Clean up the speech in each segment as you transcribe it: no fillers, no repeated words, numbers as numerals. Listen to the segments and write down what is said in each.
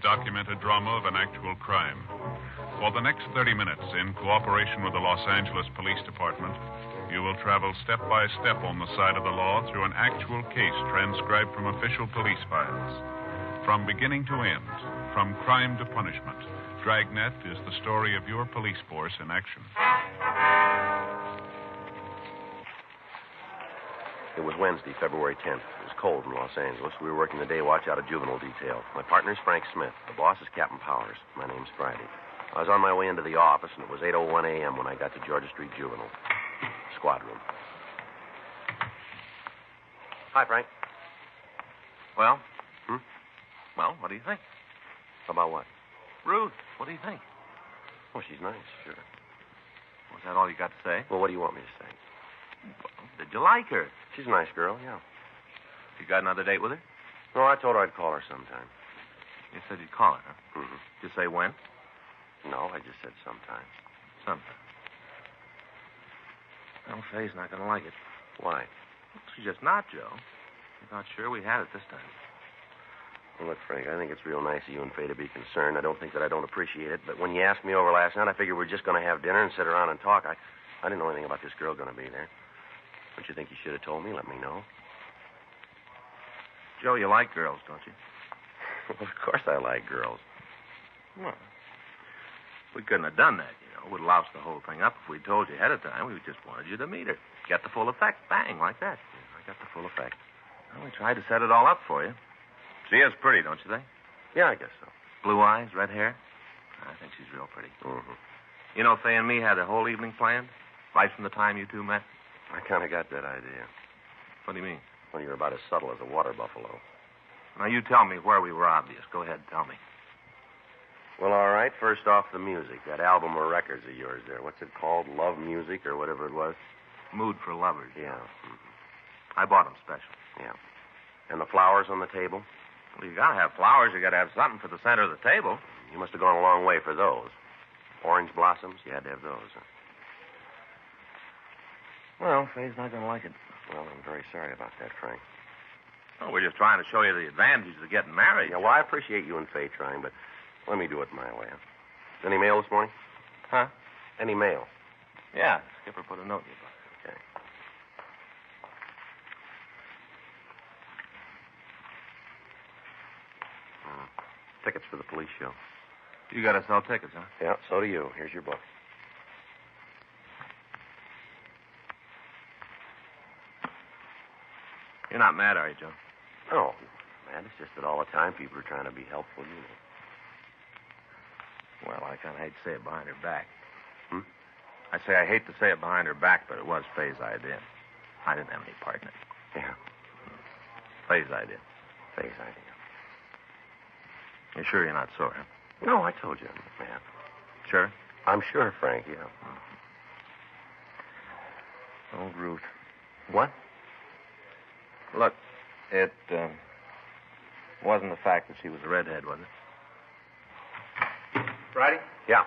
documented drama of an actual crime. For the next 30 minutes, in cooperation with the Los Angeles Police Department, you will travel step by step on the side of the law through an actual case transcribed from official police files. From beginning to end, from crime to punishment, Dragnet is the story of your police force in action. It was Wednesday, February 10th. It was cold in Los Angeles. We were working the day watch out of juvenile detail. My partner's Frank Smith. The boss is Captain Powers. My name's Friday. I was on my way into the office, and it was 8:01 a.m. when I got to Georgia Street Juvenile. Squad room. Hi, Frank. Well? Hmm? Well, what do you think? About what? Ruth, what do you think? Oh, she's nice, sure. Was that all you got to say? Well, what do you want me to say? Did you like her? She's a nice girl, yeah. You got another date with her? No, I told her I'd call her sometime. You said you'd call her, huh? Mm-hmm. Did you say when? No, I just said sometime. Sometime. Well, Faye's not going to like it. Why? She's just not, Joe. I'm not sure we had it this time. Well, look, Frank, I think it's real nice of you and Faye to be concerned. I don't think that I don't appreciate it, but when you asked me over last night, I figured we were just going to have dinner and sit around and talk. I didn't know anything about this girl going to be there. Don't you think you should have told me? Let me know. Joe, you like girls, don't you? Well, of course I like girls. Well, we couldn't have done that, you know. Would have loused the whole thing up if we'd told you ahead of time. We just wanted you to meet her. Get the full effect. Bang, like that. Yeah, I got the full effect. Well, we tried to set it all up for you. She is pretty, don't you think? Yeah, I guess so. Blue eyes, red hair. I think she's real pretty. Mm-hmm. You know, Faye and me had the whole evening planned. Right from the time you two met. I kind of got that idea. What do you mean? Well, you're about as subtle as a water buffalo. Now, you tell me where we were obvious. Go ahead, tell me. Well, all right. First off, the music. That album of records of yours there. What's it called? Love Music or whatever it was? Mood for Lovers. Yeah. Mm-hmm. I bought them special. Yeah. And the flowers on the table? Well, you got to have flowers. You got to have something for the center of the table. You must have gone a long way for those. Orange blossoms? You had to have those. Huh? Well, Faye's not going to like it. Well, I'm very sorry about that, Frank. Oh, we're just trying to show you the advantages of getting married. Yeah, well, I appreciate you and Faye trying, but let me do it my way. Huh? Any mail this morning? Huh? Any mail? Yeah, Skipper put a note in your box. Okay. Tickets for the police show. You got to sell tickets, huh? Yeah, so do you. Here's your book. You're not mad, are you, Joe? No, man, it's just that all the time people are trying to be helpful, you know. Well, I kind of hate to say it behind her back. Hmm? I say I hate to say it behind her back, but it was Faye's idea. I didn't have any part in it. Yeah, Faye's idea. Faye's idea. You're sure you're not sore, huh? No, I told you I'm not mad. Sure? I'm sure, Frank, yeah. Old Ruth. What? Look, it wasn't the fact that she was a redhead, was it? Friday? Yeah.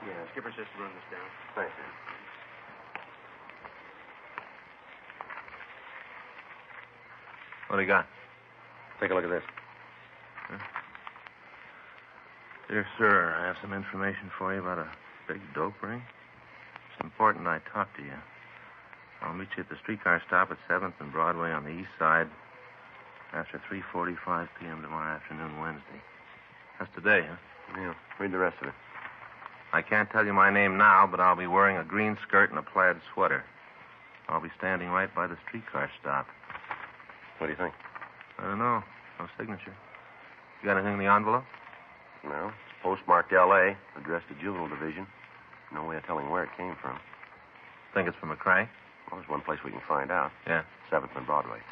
Yeah, Skipper says to run this down. Thanks, man. What do you got? Take a look at this. Dear sir, I have some information for you about a big dope ring. It's important I talk to you. I'll meet you at the streetcar stop at 7th and Broadway on the east side after 3:45 p.m. tomorrow afternoon, Wednesday. That's today, huh? Yeah, read the rest of it. I can't tell you my name now, but I'll be wearing a green skirt and a plaid sweater. I'll be standing right by the streetcar stop. What do you think? I don't know. No signature. You got anything in the envelope? No, it's postmarked L.A., addressed to Juvenile Division. No way of telling where it came from. Think it's from a crank? Well, there's one place we can find out. Yeah. 7th and Broadway.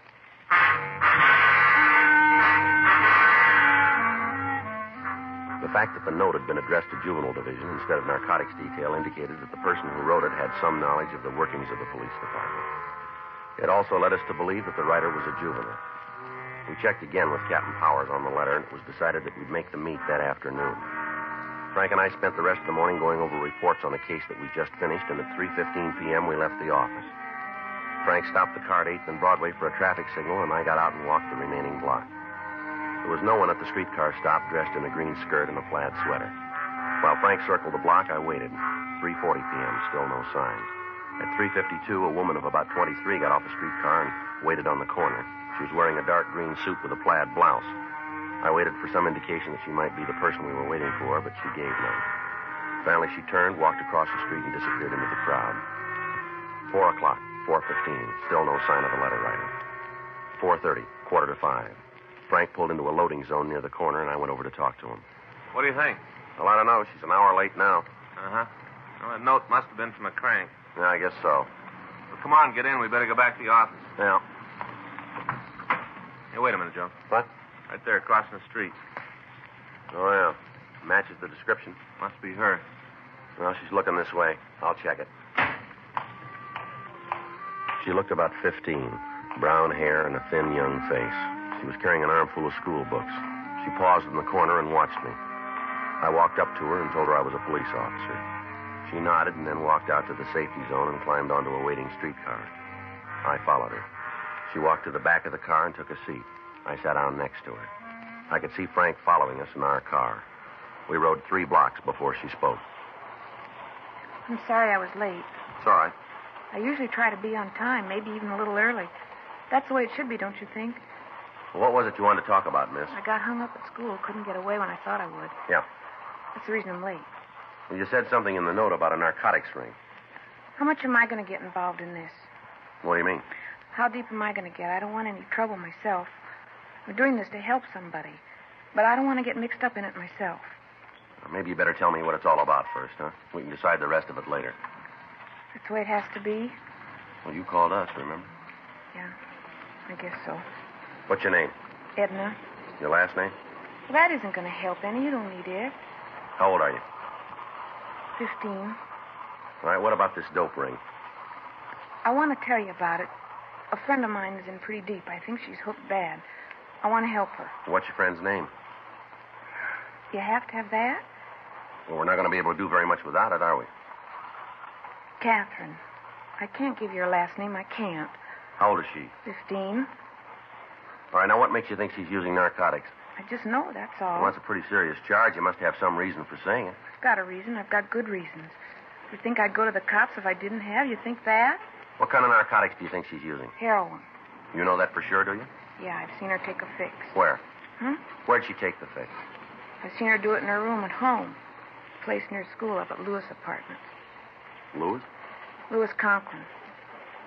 The fact that the note had been addressed to Juvenile Division instead of Narcotics Detail indicated that the person who wrote it had some knowledge of the workings of the police department. It also led us to believe that the writer was a juvenile. We checked again with Captain Powers on the letter, and it was decided that we'd make the meet that afternoon. Frank and I spent the rest of the morning going over reports on the case that we just finished, and at 3:15 p.m. we left the office. Frank stopped the car at 8th and Broadway for a traffic signal, and I got out and walked the remaining block. There was no one at the streetcar stop dressed in a green skirt and a plaid sweater. While Frank circled the block, I waited. 3:40 p.m., still no sign. At 3:52, a woman of about 23 got off the streetcar and waited on the corner. She was wearing a dark green suit with a plaid blouse. I waited for some indication that she might be the person we were waiting for, but she gave none. Finally, she turned, walked across the street, and disappeared into the crowd. 4 o'clock, 4:15, still no sign of the letter writer. 4:30, 4:45. Frank pulled into a loading zone near the corner, and I went over to talk to him. What do you think? Well, I don't know. She's an hour late now. Uh-huh. Well, that note must have been from a crank. Yeah, I guess so. Well, come on, get in. We better go back to the office. Yeah. Hey, wait a minute, Joe. What? Right there, crossing the street. Oh, yeah. Matches the description. Must be her. Well, she's looking this way. I'll check it. She looked about 15. Brown hair and a thin, young face. She was carrying an armful of school books. She paused in the corner and watched me. I walked up to her and told her I was a police officer. She nodded and then walked out to the safety zone and climbed onto a waiting streetcar. I followed her. She walked to the back of the car and took a seat. I sat down next to her. I could see Frank following us in our car. We rode 3 blocks before she spoke. I'm sorry I was late. It's all right. I usually try to be on time, maybe even a little early. That's the way it should be, don't you think? Well, what was it you wanted to talk about, miss? I got hung up at school, couldn't get away when I thought I would. Yeah. That's the reason I'm late. Well, you said something in the note about a narcotics ring. How much am I going to get involved in this? What do you mean? How deep am I going to get? I don't want any trouble myself. I'm doing this to help somebody. But I don't want to get mixed up in it myself. Well, maybe you better tell me what it's all about first, huh? We can decide the rest of it later. That's the way it has to be? Well, you called us, remember? Yeah, I guess so. What's your name? Edna. Your last name? Well, that isn't going to help any. You don't need it. How old are you? 15. All right, what about this dope ring? I want to tell you about it. A friend of mine is in pretty deep. I think she's hooked bad. I want to help her. What's your friend's name? You have to have that? Well, we're not going to be able to do very much without it, are we? Catherine. I can't give you her last name. I can't. How old is she? 15. All right, now what makes you think she's using narcotics? I just know, that's all. Well, that's a pretty serious charge. You must have some reason for saying it. I've got a reason. I've got good reasons. You think I'd go to the cops if I didn't have? You think that? What kind of narcotics do you think she's using? Heroin. You know that for sure, do you? Yeah, I've seen her take a fix. Where? Hmm? Where'd she take the fix? I've seen her do it in her room at home. A place near school up at Lewis Apartments. Louis? Louis Conklin.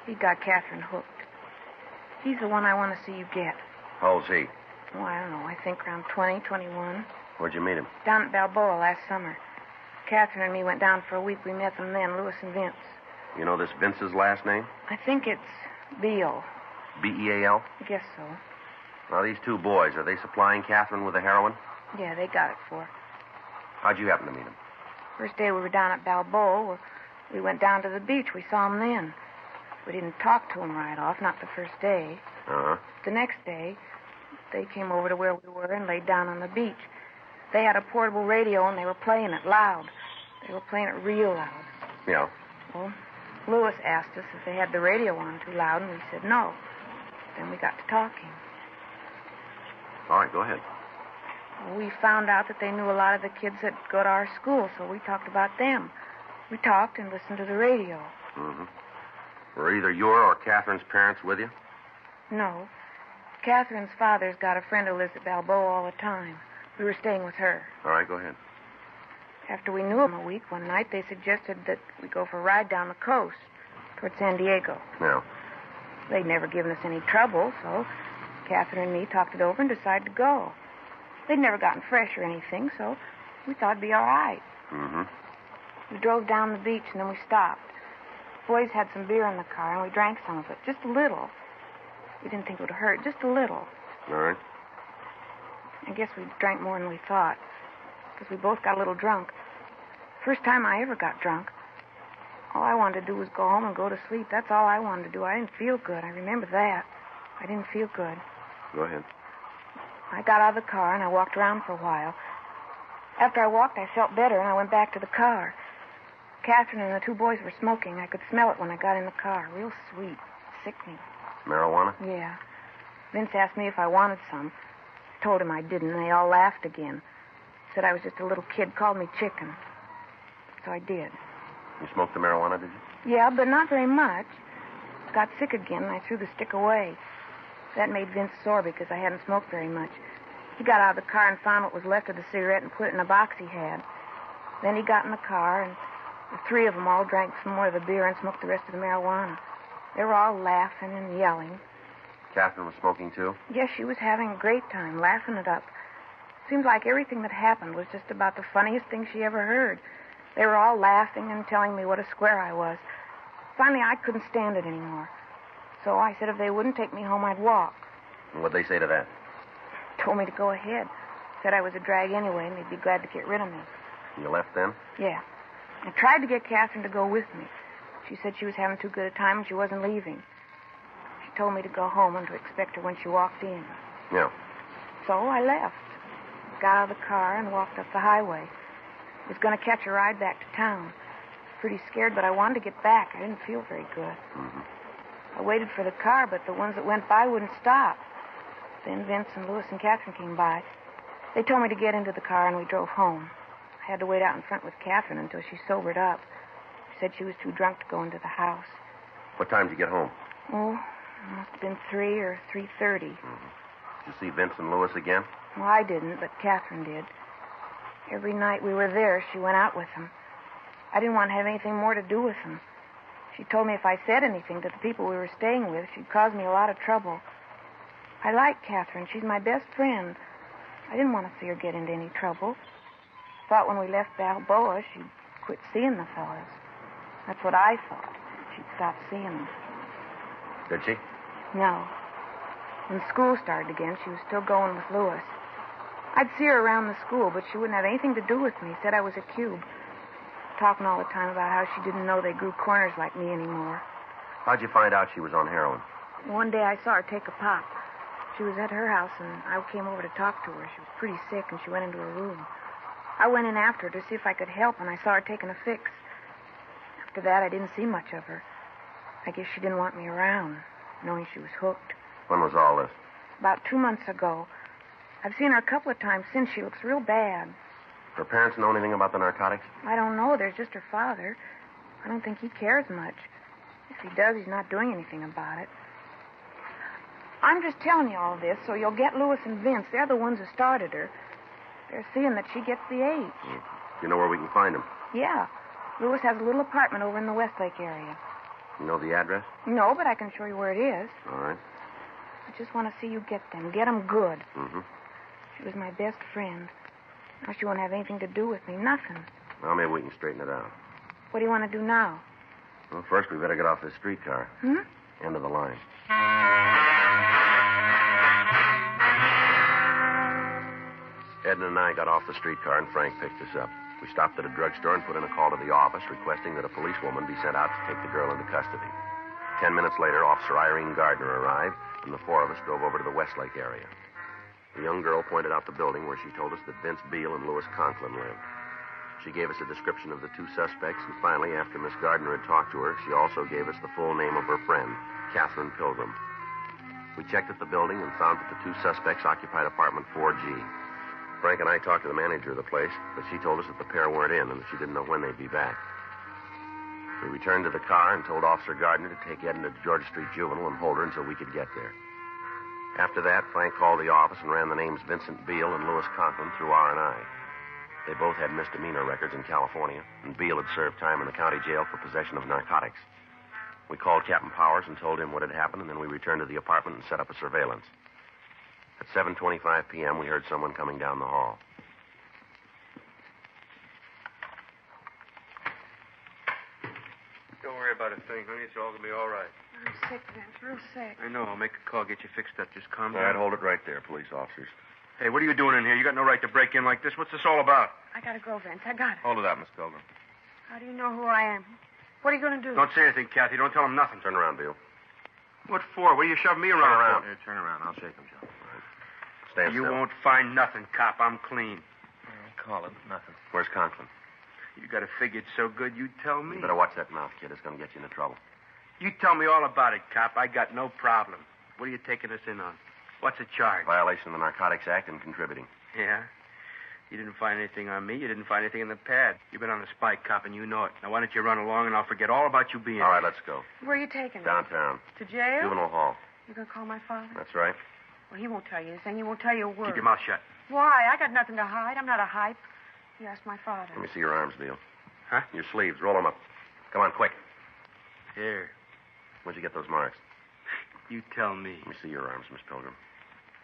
He got Catherine hooked. He's the one I want to see you get. How old's he? Oh, I don't know. I think around 20, 21. Where'd you meet him? Down at Balboa last summer. Catherine and me went down for a week. We met them then, Louis and Vince. You know this Vince's last name? I think it's Beal. B-E-A-L? I guess so. Now, these 2 boys, are they supplying Catherine with the heroin? Yeah, they got it for her. How'd you happen to meet him? First day we were down at Balboa, we went down to the beach. We saw him then. We didn't talk to him right off, not the first day. Uh-huh. The next day, they came over to where we were and laid down on the beach. They had a portable radio, and they were playing it loud. They were playing it real loud. Yeah. Well, Louis asked us if they had the radio on too loud, and we said no. Then we got to talking. All right, go ahead. We found out that they knew a lot of the kids that go to our school, so we talked about them. We talked and listened to the radio. Mm-hmm. Were either your or Catherine's parents with you? No. Catherine's father's got a friend who lives at Balboa all the time. We were staying with her. All right, go ahead. After we knew him a week, one night, they suggested that we go for a ride down the coast toward San Diego. Yeah. They'd never given us any trouble, so Catherine and me talked it over and decided to go. They'd never gotten fresh or anything, so we thought it'd be all right. Mm-hmm. We drove down the beach, and then we stopped. The boys had some beer in the car, and we drank some of it, just a little. We didn't think it would hurt, just a little. All right. I guess we drank more than we thought, because we both got a little drunk. First time I ever got drunk. All I wanted to do was go home and go to sleep. That's all I wanted to do. I didn't feel good. I remember that. I didn't feel good. Go ahead. I got out of the car, and I walked around for a while. After I walked, I felt better, and I went back to the car. Catherine and the 2 boys were smoking. I could smell it when I got in the car. Real sweet. Sickening. Marijuana? Yeah. Vince asked me if I wanted some. Told him I didn't, and they all laughed again. Said I was just a little kid, called me chicken. So I did. You smoked the marijuana, did you? Yeah, but not very much. Got sick again, and I threw the stick away. That made Vince sore because I hadn't smoked very much. He got out of the car and found what was left of the cigarette and put it in a box he had. Then he got in the car, and the three of them all drank some more of the beer and smoked the rest of the marijuana. They were all laughing and yelling. Catherine was smoking, too? Yes, she was having a great time, laughing it up. Seems like everything that happened was just about the funniest thing she ever heard. They were all laughing and telling me what a square I was. Finally, I couldn't stand it anymore. So I said if they wouldn't take me home, I'd walk. And what'd they say to that? Told me to go ahead. Said I was a drag anyway, and they'd be glad to get rid of me. And you left then? Yeah. I tried to get Catherine to go with me. She said she was having too good a time and she wasn't leaving. She told me to go home and to expect her when she walked in. Yeah. So I left. Got out of the car and walked up the highway. Was going to catch a ride back to town. Pretty scared, but I wanted to get back. I didn't feel very good. Mm-hmm. I waited for the car, but the ones that went by wouldn't stop. Then Vince and Louis and Catherine came by. They told me to get into the car, and we drove home. I had to wait out in front with Catherine until she sobered up. She said she was too drunk to go into the house. What time did you get home? Oh, it must have been 3 or 3:30. Did you see Vince and Louis again? Well, I didn't, but Catherine did. Every night we were there, she went out with them. I didn't want to have anything more to do with them. She told me if I said anything to the people we were staying with, she'd cause me a lot of trouble. I like Catherine. She's my best friend. I didn't want to see her get into any trouble. Thought when we left Balboa, she'd quit seeing the fellas. That's what I thought. She'd stop seeing them. Did she? No. When school started again, she was still going with Louis. I'd see her around the school, but she wouldn't have anything to do with me. Said I was a cube. Talking all the time about how she didn't know they grew corners like me anymore. How'd you find out she was on heroin? One day I saw her take a pop. She was at her house, and I came over to talk to her. She was pretty sick, and she went into her room. I went in after her to see if I could help, and I saw her taking a fix. After that, I didn't see much of her. I guess she didn't want me around, knowing she was hooked. When was all this? About 2 months ago. I've seen her a couple of times since. She looks real bad. Her parents know anything about the narcotics? I don't know. There's just her father. I don't think he cares much. If he does, he's not doing anything about it. I'm just telling you all this so you'll get Louis and Vince. They're the ones who started her. They're seeing that she gets the H. You know where we can find them? Yeah. Louis has a little apartment over in the Westlake area. You know the address? No, but I can show you where it is. All right. I just want to see you get them. Get them good. Mm-hmm. She was my best friend. Now she won't have anything to do with me. Nothing. Well, maybe we can straighten it out. What do you want to do now? Well, first we better get off this streetcar. Hmm? End of the line. Ed and I got off the streetcar, and Frank picked us up. We stopped at a drugstore and put in a call to the office requesting that a policewoman be sent out to take the girl into custody. 10 minutes later, Officer Irene Gardner arrived, and the four of us drove over to the Westlake area. The young girl pointed out the building where she told us that Vince Beale and Louis Conklin lived. She gave us a description of the two suspects, and finally, after Miss Gardner had talked to her, she also gave us the full name of her friend, Catherine Pilgrim. We checked at the building and found that the two suspects occupied apartment 4G. Frank and I talked to the manager of the place, but she told us that the pair weren't in and that she didn't know when they'd be back. We returned to the car and told Officer Gardner to take Ed into Georgia Street Juvenile and hold her until we could get there. After that, Frank called the office and ran the names Vincent Beale and Louis Conklin through R&I. They both had misdemeanor records in California, and Beale had served time in the county jail for possession of narcotics. We called Captain Powers and told him what had happened, and then we returned to the apartment and set up a surveillance. At 7:25 p.m., we heard someone coming down the hall. Don't worry about a thing, honey. It's all going to be all right. I'm sick, Vince. Real sick. I know. I'll make a call, get you fixed up. Just calm All right, down. hold it right there, police officers. Hey, what are you doing in here? You got no right to break in like this. What's this all about? I gotta go, Vince. I got it. Hold it up, Miss Pilgrim. How do you know who I am? What are you gonna do? Don't say anything, Kathy. Don't tell him nothing. Turn around, Beale. What for? What are you shoving me around around. for? Here, turn around. I'll shake him, Joe. Stand You still. won't find nothing, cop. I'm clean. Call it. Nothing. Where's Conklin? You got it figured so good, you tell me. You better watch that mouth, kid. It's going to get you into trouble. You tell me all about it, cop. I got no problem. What are you taking us in on? What's the charge? Violation of the Narcotics Act and contributing. Yeah? You didn't find anything on me. You didn't find anything in the pad. You've been on the spy cop, and you know it. Now, why don't you run along, and I'll forget all about you being All right, let's go. Where are you taking us? Downtown. To jail? Juvenile hall. You gonna call my father? That's right. Well, he won't tell you anything. He won't tell you a word. Keep your mouth shut. Why? I got nothing to hide. I'm not a hype. You ask my father. Let me see your arms, Beal. Huh? Your sleeves. Roll them up. Come on, quick. Here. Where'd you get those marks? You tell me. Let me see your arms, Miss Pilgrim.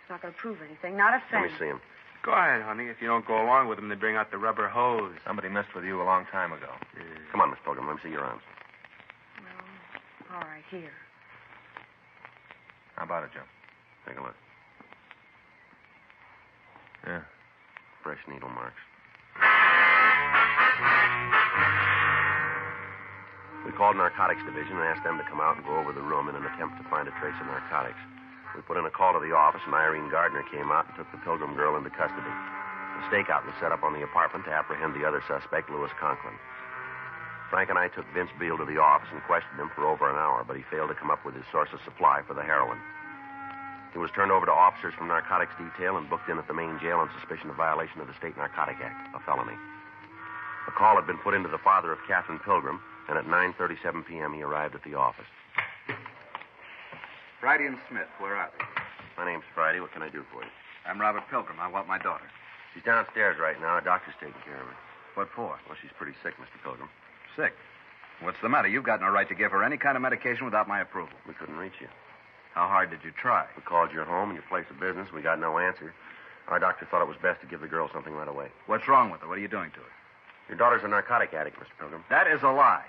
It's not gonna prove anything. Not a thing. Let me see them. Go ahead, honey. If you don't go along with them, they bring out the rubber hose. Somebody messed with you a long time ago. Come on, Miss Pilgrim. Let me see your arms. Well, all right, here. How about it, Joe? Take a look. Yeah. Fresh needle marks. We called Narcotics Division and asked them to come out and go over the room in an attempt to find a trace of narcotics. We put in a call to the office, and Irene Gardner came out and took the Pilgrim girl into custody. A stakeout was set up on the apartment to apprehend the other suspect, Louis Conklin. Frank and I took Vince Beal to the office and questioned him for over an hour, but he failed to come up with his source of supply for the heroin. He was turned over to officers from Narcotics Detail and booked in at the main jail on suspicion of violation of the State Narcotic Act, a felony. A call had been put into the father of Catherine Pilgrim, and at 9:37 p.m. he arrived at the office. Friday and Smith, where are they? My name's Friday. What can I do for you? I'm Robert Pilgrim. I want my daughter. She's downstairs right now. A doctor's taking care of her. What for? Well, she's pretty sick, Mr. Pilgrim. Sick. What's the matter? You've got no right to give her any kind of medication without my approval. We couldn't reach you. How hard did you try? We called your home and your place of business. We got no answer. Our doctor thought it was best to give the girl something right away. What's wrong with her? What are you doing to her? Your daughter's a narcotic addict, Mr. Pilgrim. That is a lie.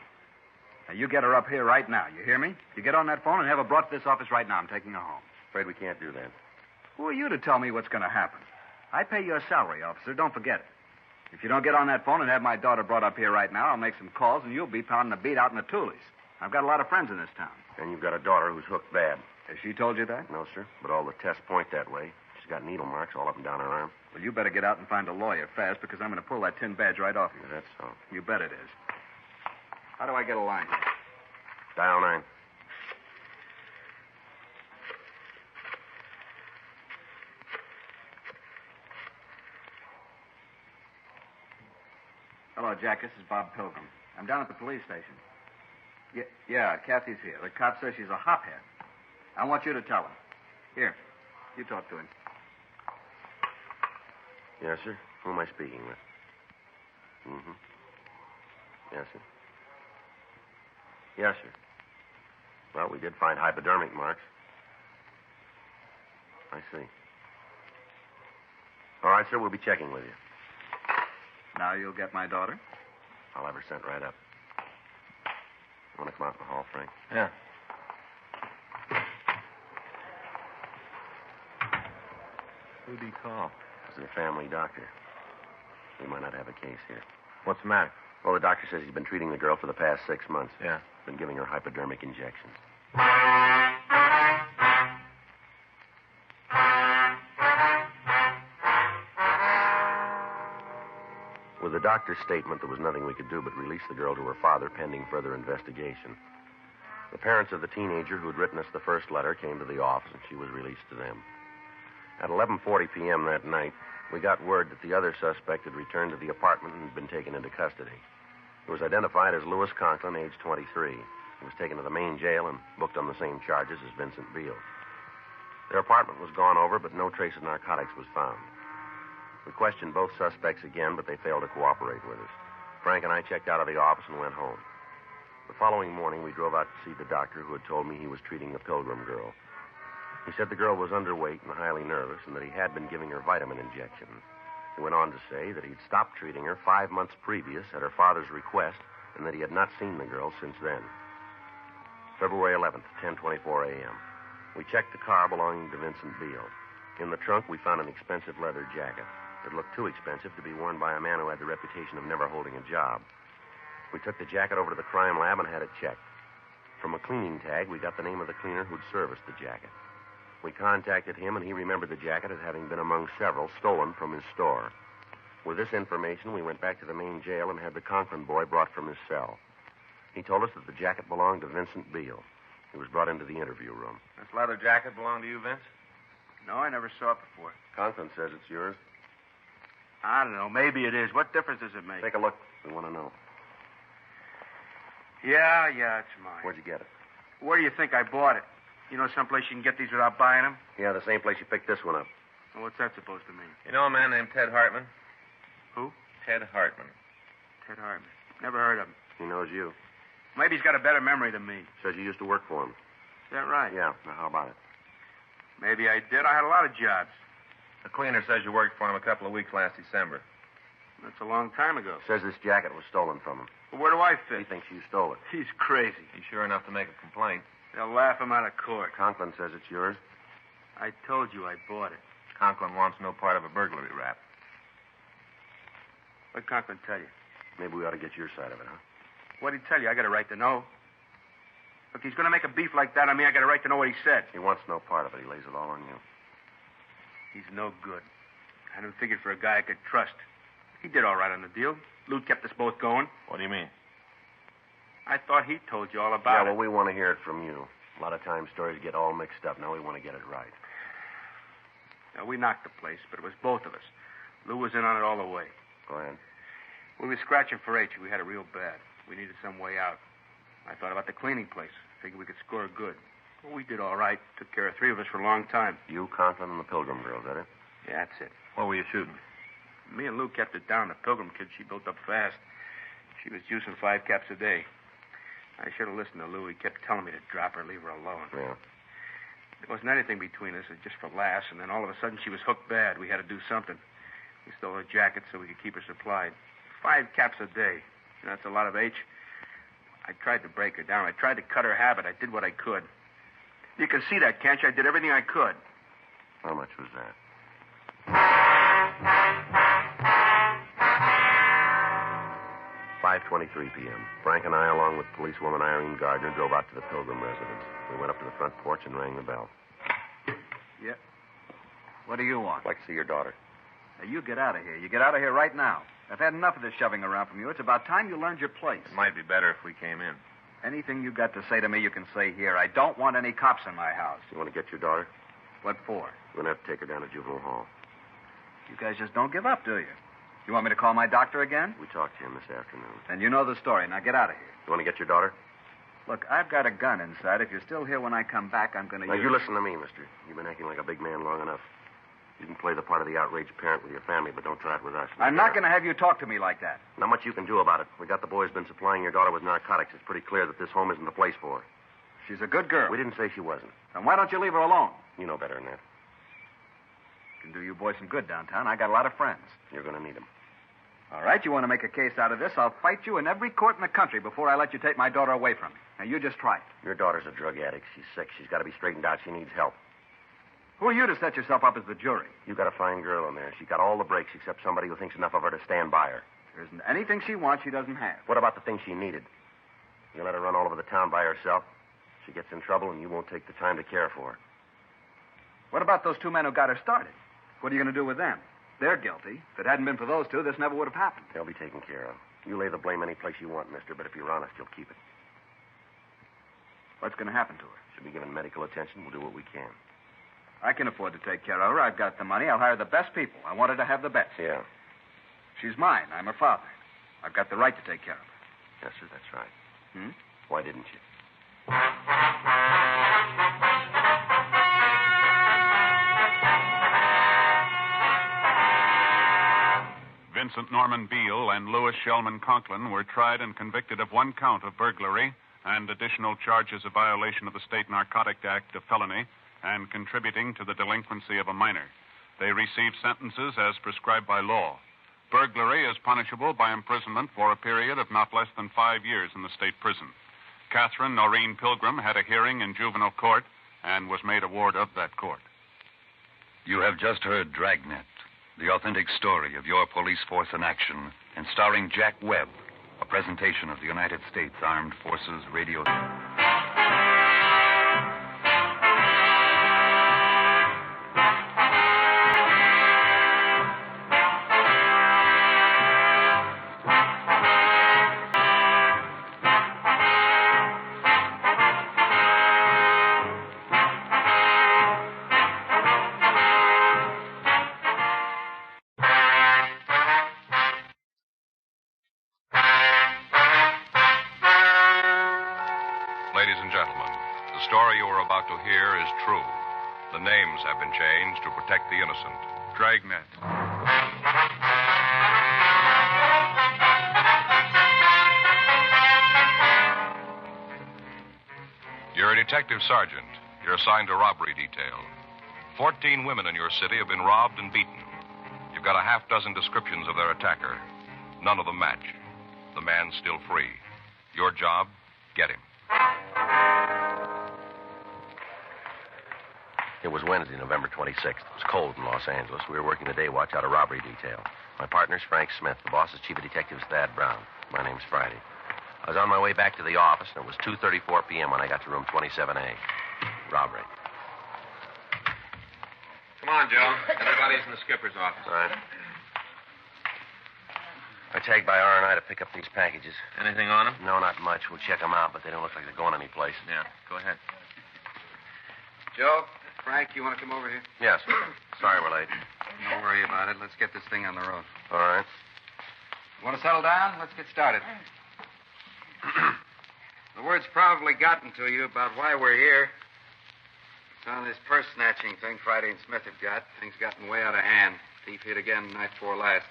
Now, you get her up here right now. You hear me? You get on that phone and have her brought to this office right now. I'm taking her home. Afraid we can't do that. Who are you to tell me what's going to happen? I pay your salary, officer. Don't forget it. If you don't get on that phone and have my daughter brought up here right now, I'll make some calls and you'll be pounding a beat out in the Toolies. I've got a lot of friends in this town. And you've got a daughter who's hooked bad. Has she told you that? No, sir. But all the tests point that way. She's got needle marks all up and down her arm. Well, you better get out and find a lawyer fast because I'm going to pull that tin badge right off you. Yeah, that's so. You bet it is. How do I get a line? Dial 9. Hello, Jack. This is Bob Pilgrim. I'm down at the police station. Yeah, Kathy's here. The cop says she's a hophead. I want you to tell her. Here, you talk to him. Yes, sir. Who am I speaking with? Mm-hmm. Yes, sir. Yes, sir. Well, we did find hypodermic marks. I see. All right, sir. We'll be checking with you. Now you'll get my daughter? I'll have her sent right up. You want to come out in the hall, Frank? Yeah. Who'd he call? This is a family doctor. We might not have a case here. What's the matter? Well, the doctor says he's been treating the girl for the past 6 months. Yeah. Been giving her hypodermic injections. With the doctor's statement, there was nothing we could do but release the girl to her father pending further investigation. The parents of the teenager who had written us the first letter came to the office, and she was released to them. At 11:40 p.m. that night, we got word that the other suspect had returned to the apartment and had been taken into custody. He was identified as Louis Conklin, age 23. He was taken to the main jail and booked on the same charges as Vincent Beal. Their apartment was gone over, but no trace of narcotics was found. We questioned both suspects again, but they failed to cooperate with us. Frank and I checked out of the office and went home. The following morning, we drove out to see the doctor who had told me he was treating the Pilgrim girl. He said the girl was underweight and highly nervous and that he had been giving her vitamin injections. He went on to say that he'd stopped treating her 5 months previous at her father's request and that he had not seen the girl since then. February 11th, 10:24 a.m. We checked the car belonging to Vincent Beal. In the trunk, we found an expensive leather jacket. It looked too expensive to be worn by a man who had the reputation of never holding a job. We took the jacket over to the crime lab and had it checked. From a cleaning tag, we got the name of the cleaner who'd serviced the jacket. We contacted him, and he remembered the jacket as having been among several stolen from his store. With this information, we went back to the main jail and had the Conklin boy brought from his cell. He told us that the jacket belonged to Vincent Beal. He was brought into the interview room. This leather jacket belong to you, Vince? No, I never saw it before. Conklin says it's yours. I don't know. Maybe it is. What difference does it make? Take a look. We want to know. Yeah, it's mine. Where'd you get it? Where do you think I bought it? You know someplace you can get these without buying them? Yeah, the same place you picked this one up. Well, what's that supposed to mean? You know a man named Ted Hartman? Who? Ted Hartman. Ted Hartman. Never heard of him. He knows you. Maybe he's got a better memory than me. Says you used to work for him. Is that right? Yeah. Now, how about it? Maybe I did. I had a lot of jobs. The cleaner says you worked for him a couple of weeks last December. That's a long time ago. Says this jacket was stolen from him. Well, where do I He fit? thinks you stole it. He's crazy. He's sure enough to make a complaint. They'll laugh him out of court. Conklin says it's yours. I told you I bought it. Conklin wants no part of a burglary rap. What'd Conklin tell you? Maybe we ought to get your side of it, huh? What'd he tell you? I got a right to know. Look, he's going to make a beef like that on me. I got a right to know what he said. He wants no part of it. He lays it all on you. He's no good. I hadn't figured for a guy I could trust. He did all right on the deal. Lou kept us both going. What do you mean? I thought he told you all Yeah, about well, it. we want to hear it from you. A lot of times stories get all mixed up. Now we want to get it right. Now, we knocked the place, but it was both of us. Lou was in on it all the way. Go ahead. We were scratching for H. We had it real bad. We needed some way out. I thought about the cleaning place. Figured we could score good. Well, we did all right. Took care of three of us for a long time. You, Conklin, and the Pilgrim girl, is that it? Yeah, that's it. What were you shooting? Me and Lou kept it down. The Pilgrim kid, she built up fast. She was juicing 5 caps a day. I should have listened to Lou. He kept telling me to drop her, leave her alone. Yeah. There wasn't anything between us, just for laughs, and then all of a sudden she was hooked bad. We had to do something. We stole her jacket so we could keep her supplied. 5 caps a day. You know, that's a lot of H. I tried to break her down. I tried to cut her habit. I did what I could. You can see that, can't you? I did everything I could. How much was that? "5:23 p.m. Frank and I, along with policewoman Irene Gardner, drove out to the Pilgrim residence. We went up to the front porch and rang the bell. Yeah. What do you want? I'd like to see your daughter. Now, you get out of here. You get out of here right now. I've had enough of this shoving around from you. It's about time you learned your place. It might be better if we came in. Anything you got to say to me, you can say here. I don't want any cops in my house. You want to get your daughter? What for? We're going to have to take her down to juvenile hall. You guys just don't give up, do you? You want me to call my doctor again? We talked to him this afternoon. Then you know the story. Now get out of here. You want to get your daughter? Look, I've got a gun inside. If you're still here when I come back, I'm going to Now, use you it. listen to me, mister. You've been acting like a big man long enough. You can play the part of the outraged parent with your family, but don't try it with us. I'm not going to have you talk to me like that. Not much you can do about it. We got the boys been supplying your daughter with narcotics. It's pretty clear that this home isn't the place for her. She's a good girl. We didn't say she wasn't. Then why don't you leave her alone? You know better than that. Can do you boys some good downtown. I got a lot of friends. You're going to need them. All right, you want to make a case out of this? I'll fight you in every court in the country before I let you take my daughter away from me. Now, you just try it. Your daughter's a drug addict. She's sick. She's got to be straightened out. She needs help. Who are you to set yourself up as the jury? You got a fine girl in there. She's got all the breaks except somebody who thinks enough of her to stand by her. There isn't anything she wants she doesn't have. What about the things she needed? You let her run all over the town by herself. She gets in trouble, and you won't take the time to care for her. What about those 2 men who got her started? What are you going to do with them? They're guilty. If it hadn't been for those 2, this never would have happened. They'll be taken care of. You lay the blame any place you want, mister, but if you're honest, you'll keep it. What's going to happen to her? She'll be given medical attention. We'll do what we can. I can afford to take care of her. I've got the money. I'll hire the best people. I want her to have the best. Yeah. She's mine. I'm her father. I've got the right to take care of her. Yes, sir, that's right. Hmm? Why didn't you? Vincent Norman Beale and Louis Shellman Conklin were tried and convicted of 1 count of burglary and additional charges of violation of the State Narcotic Act of felony and contributing to the delinquency of a minor. They received sentences as prescribed by law. Burglary is punishable by imprisonment for a period of not less than 5 years in the state prison. Catherine Noreen Pilgrim had a hearing in juvenile court and was made a ward of that court. You have just heard Dragnet, the authentic story of your police force in action, and starring Jack Webb, a presentation of the United States Armed Forces Radio. ladies and gentlemen. The story you are about to hear is true. The names have been changed to protect the innocent. Dragnet. You're a detective sergeant. You're assigned to robbery detail. 14 women in your city have been robbed and beaten. You've got a half dozen descriptions of their attacker. None of them match. The man's still free. Your job, get him. It was Wednesday, November 26th. It was cold in Los Angeles. We were working the day watch out of robbery detail. My partner's Frank Smith. The boss is Chief of Detectives Thad Brown. My name's Friday. I was on my way back to the office, and it was 2:34 p.m. when I got to room 27A. Robbery. Come on, Joe. Everybody's in the skipper's office. All right. I tagged by R&I to pick up these packages. Anything on them? No, not much. We'll check them out, but they don't look like they're going anyplace. Yeah, go ahead. Joe, Frank, you want to come over here? Yes. Sorry we're late. Don't worry about it. Let's get this thing on the road. All right. Want to settle down? Let's get started. The word's probably gotten to you about why we're here. It's on this purse snatching thing Friday and Smith have got. Things gotten way out of hand. Thief hit again night before last.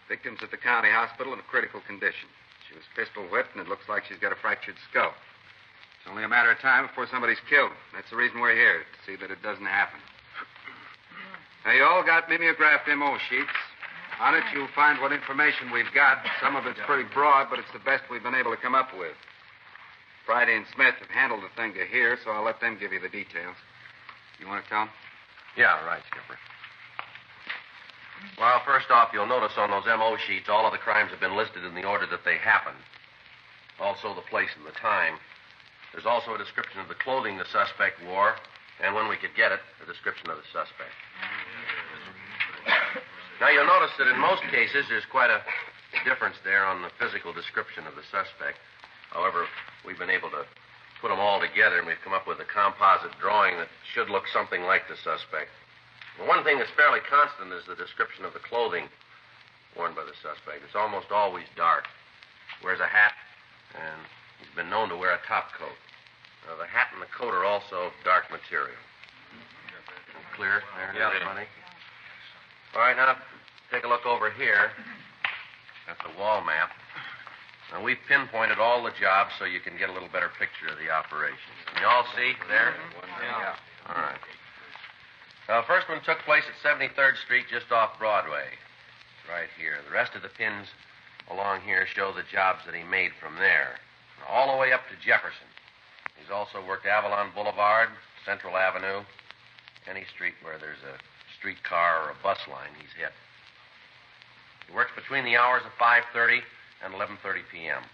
Victim's at the county hospital in a critical condition. She was pistol whipped, and it looks like she's got a fractured skull. It's only a matter of time before somebody's killed. That's the reason we're here, to see that it doesn't happen. Now, you all got mimeographed MO sheets. On it, you'll find what information we've got. Some of it's pretty broad, but it's the best we've been able to come up with. Friday and Smith have handled the thing to here, so I'll let them give you the details. You want to tell them? Yeah, right, Skipper. Well, first off, you'll notice on those MO sheets, all of the crimes have been listed in the order that they happened. Also, the place and the time. There's also a description of the clothing the suspect wore, and when we could get it, a description of the suspect. Now, you'll notice that in most cases, there's quite a difference there on the physical description of the suspect. However, we've been able to put them all together, and we've come up with a composite drawing that should look something like the suspect. The one thing that's fairly constant is the description of the clothing worn by the suspect. It's almost always dark. Wears a hat, and he's been known to wear a top coat. Now, the hat and the coat are also dark material. Clear there, everybody? All right, now, take a look over here at the wall map. Now, we've pinpointed all the jobs so you can get a little better picture of the operation. Can you all see there? Yeah. All right. The first one took place at 73rd Street, just off Broadway. Right here. The rest of the pins along here show the jobs that he made from there. All the way up to Jefferson. He's also worked Avalon Boulevard, Central Avenue, any street where there's a streetcar or a bus line he's hit. He works between the hours of 5:30 and 11:30 p.m.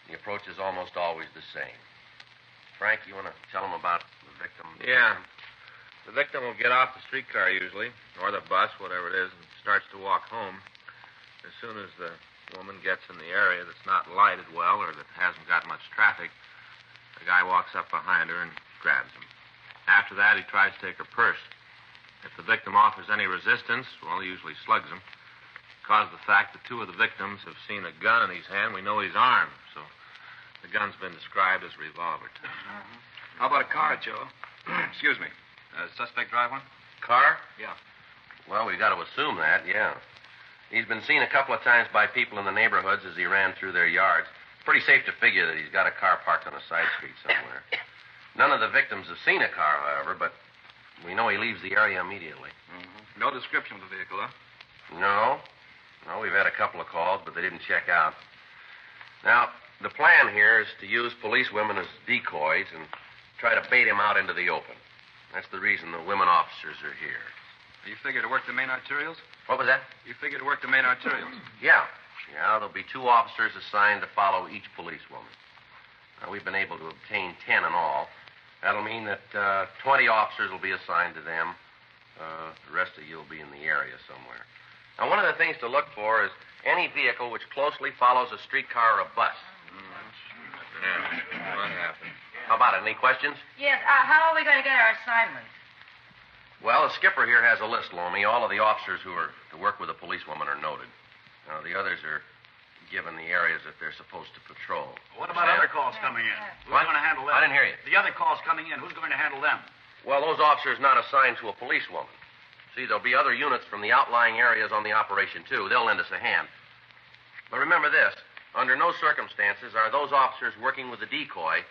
The approach is almost always the same. Frank, you want to tell him about the victim? Yeah. The victim will get off the streetcar usually, or the bus, whatever it is, and starts to walk home. As soon as the woman gets in the area that's not lighted well or that hasn't got much traffic, the guy walks up behind her and grabs him. After that, he tries to take her purse. If the victim offers any resistance, well, he usually slugs him. Because of the fact that two of the victims have seen a gun in his hand, we know he's armed. So the gun's been described as a revolver. How about a car, Joe? Excuse me. Suspect drive one? Car? Yeah. Well, we've got to assume that, yeah. He's been seen a couple of times by people in the neighborhoods as he ran through their yards. It's pretty safe to figure that he's got a car parked on a side street somewhere. None of the victims have seen a car, however, but we know he leaves the area immediately. Mm-hmm. No description of the vehicle, huh? No, we've had a couple of calls, but they didn't check out. Now, the plan here is to use police women as decoys and try to bait him out into the open. That's the reason the women officers are here. You figure to work the main arterials? What was that? You figure to work the main arterials? Yeah, there'll be 2 officers assigned to follow each policewoman. Now, we've been able to obtain 10 in all. That'll mean that 20 officers will be assigned to them. The rest of you will be in the area somewhere. Now, one of the things to look for is any vehicle which closely follows a streetcar or a bus. Yeah, what happened? How about it? Any questions? Yes, how are we going to get our assignments? Well, the skipper here has a list, Lomi. All of the officers who are to work with a policewoman are noted. Now, the others are given the areas that they're supposed to patrol. What about other calls coming in? Who's What? going to handle them? I didn't hear you. The other calls coming in, who's going to handle them? Well, those officers not assigned to a policewoman. See, there'll be other units from the outlying areas on the operation, too. They'll lend us a hand. But remember this. Under no circumstances are those officers working with the decoy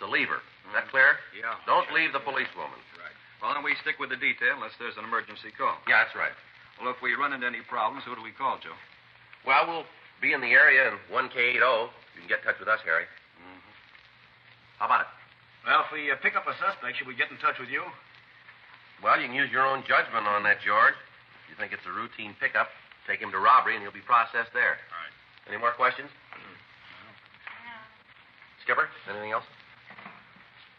to leave her. Is that clear? Yeah. Don't leave the policewoman. Right. Well, then we stick with the detail unless there's an emergency call. Yeah, that's right. Well, if we run into any problems, who do we call, Joe? Well, we'll be in the area in 1K80. You can get in touch with us, Harry. Mm-hmm. How about it? Well, if we pick up a suspect, should we get in touch with you? Well, you can use your own judgment on that, George. If you think it's a routine pickup, take him to robbery and he'll be processed there. All right. Any more questions? Skipper, anything else?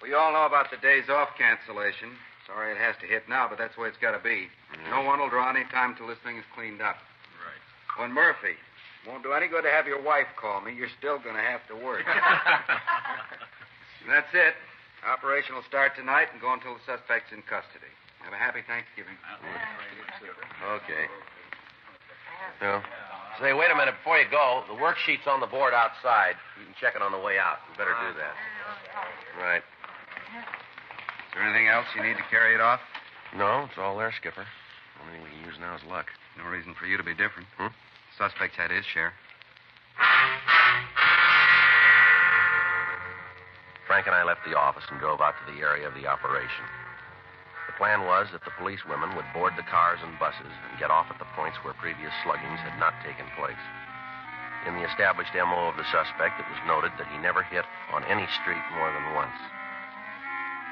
We all know about the days off cancellation. Sorry it has to hit now, but that's the way it's got to be. Mm-hmm. No one will draw any time till this thing is cleaned up. Right. When Murphy, won't do any good to have your wife call me. You're still going to have to work. That's it. Operation will start tonight and go until the suspect's in custody. Have a happy Thanksgiving. Okay. Well, say, wait a minute before you go. The worksheet's on the board outside. You can check it on the way out. You better do that. Right. Is there anything else you need to carry it off? No, it's all there, Skipper. Only thing we can use now is luck. No reason for you to be different. Hmm? Suspect's had his share. Frank and I left the office and drove out to the area of the operation. The plan was that the policewomen would board the cars and buses and get off at the points where previous sluggings had not taken place. In the established MO of the suspect, it was noted that he never hit on any street more than once.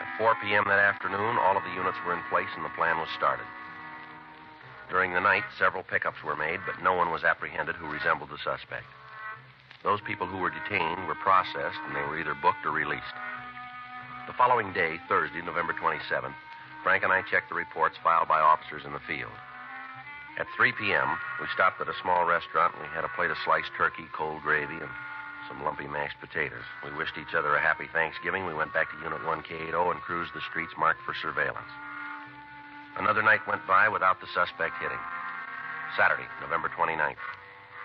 At 4 p.m. that afternoon, all of the units were in place and the plan was started. During the night, several pickups were made, but no one was apprehended who resembled the suspect. Those people who were detained were processed, and they were either booked or released. The following day, Thursday, November 27th, Frank and I checked the reports filed by officers in the field. At 3 p.m., we stopped at a small restaurant, and we had a plate of sliced turkey, cold gravy, and some lumpy mashed potatoes. We wished each other a happy Thanksgiving. We went back to Unit 1K80 and cruised the streets marked for surveillance. Another night went by without the suspect hitting. Saturday, November 29th,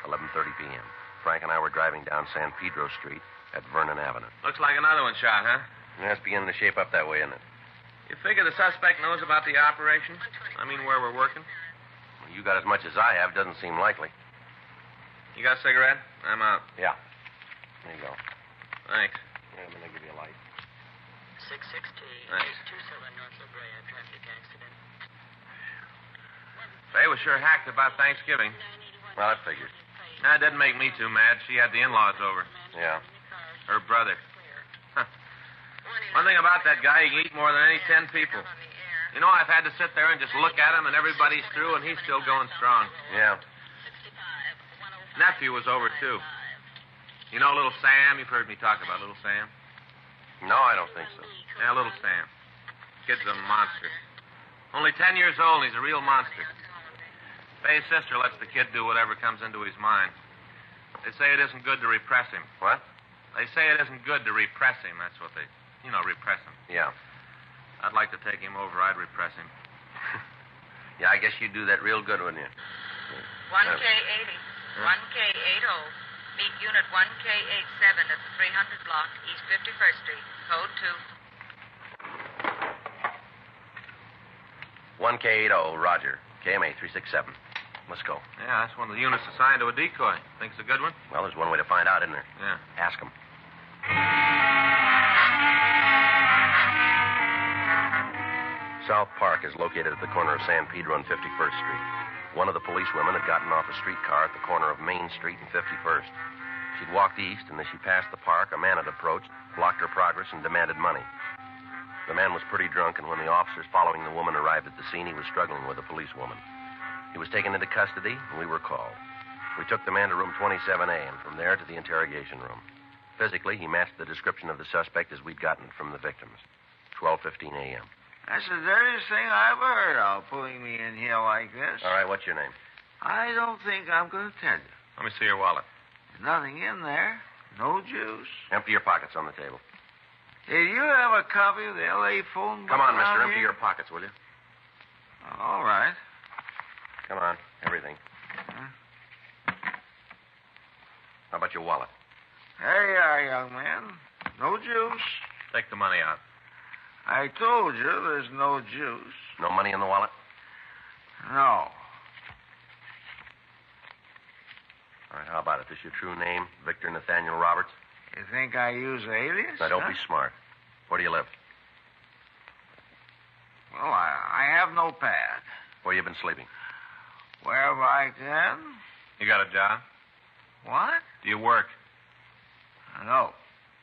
11:30 p.m. Frank and I were driving down San Pedro Street at Vernon Avenue. Looks like another one shot, huh? Yeah, it's beginning to shape up that way, isn't it? You figure the suspect knows about the operation? I mean, where we're working? Well, you got as much as I have. Doesn't seem likely. You got a cigarette? I'm out. Yeah. There you go. Thanks. Yeah, I'm going to give you a light. 616, Thanks. 27 North La Brea, traffic accident. Faye was sure hacked about Thanksgiving. Well, that figures. That didn't make me too mad. She had the in-laws over. Yeah. Her brother. Huh. One thing about that guy, he can eat more than any 10 people. You know, I've had to sit there and just look at him, and everybody's through, and he's still going strong. Yeah. Nephew was over, too. You know Little Sam? You've heard me talk about Little Sam. No, I don't think so. Yeah, Little Sam. Kid's a monster. Only 10 years old, and he's a real monster. Faye's sister lets the kid do whatever comes into his mind. They say it isn't good to repress him. What? They say it isn't good to repress him. That's what they, repress him. Yeah. I'd like to take him over. I'd repress him. Yeah, I guess you'd do that real good, wouldn't you? 1K80, 1K80. Meet Unit 1K87 at the 300 block, East 51st Street, Code 2. 1K80, Roger. KMA 367. Let's go. Yeah, that's one of the units assigned to a decoy. Think it's a good one? Well, there's one way to find out, isn't there? Yeah. Ask him. South Park is located at the corner of San Pedro and 51st Street. One of the policewomen had gotten off a streetcar at the corner of Main Street and 51st. She'd walked east, and as she passed the park, a man had approached, blocked her progress, and demanded money. The man was pretty drunk, and when the officers following the woman arrived at the scene, he was struggling with a policewoman. He was taken into custody, and we were called. We took the man to room 27A, and from there to the interrogation room. Physically, he matched the description of the suspect as we'd gotten it from the victims. 12:15 a.m. That's the dirtiest thing I ever heard of, pulling me in here like this. All right, what's your name? I don't think I'm going to tell you. Let me see your wallet. There's nothing in there. No juice. Empty your pockets on the table. Hey, do you have a copy of the L.A. phone book? Come on, mister, around empty here? your pockets, will you? All right. Come on, everything. How about your wallet? There you are, young man. No juice. Take the money out. I told you there's no juice. No money in the wallet? No. All right, how about it? This your true name, Victor Nathaniel Roberts? You think I use alias? Now, don't be smart. Where do you live? Well, I have no pad. Where you been sleeping? Wherever I can. You got a job? What? Do you work? No.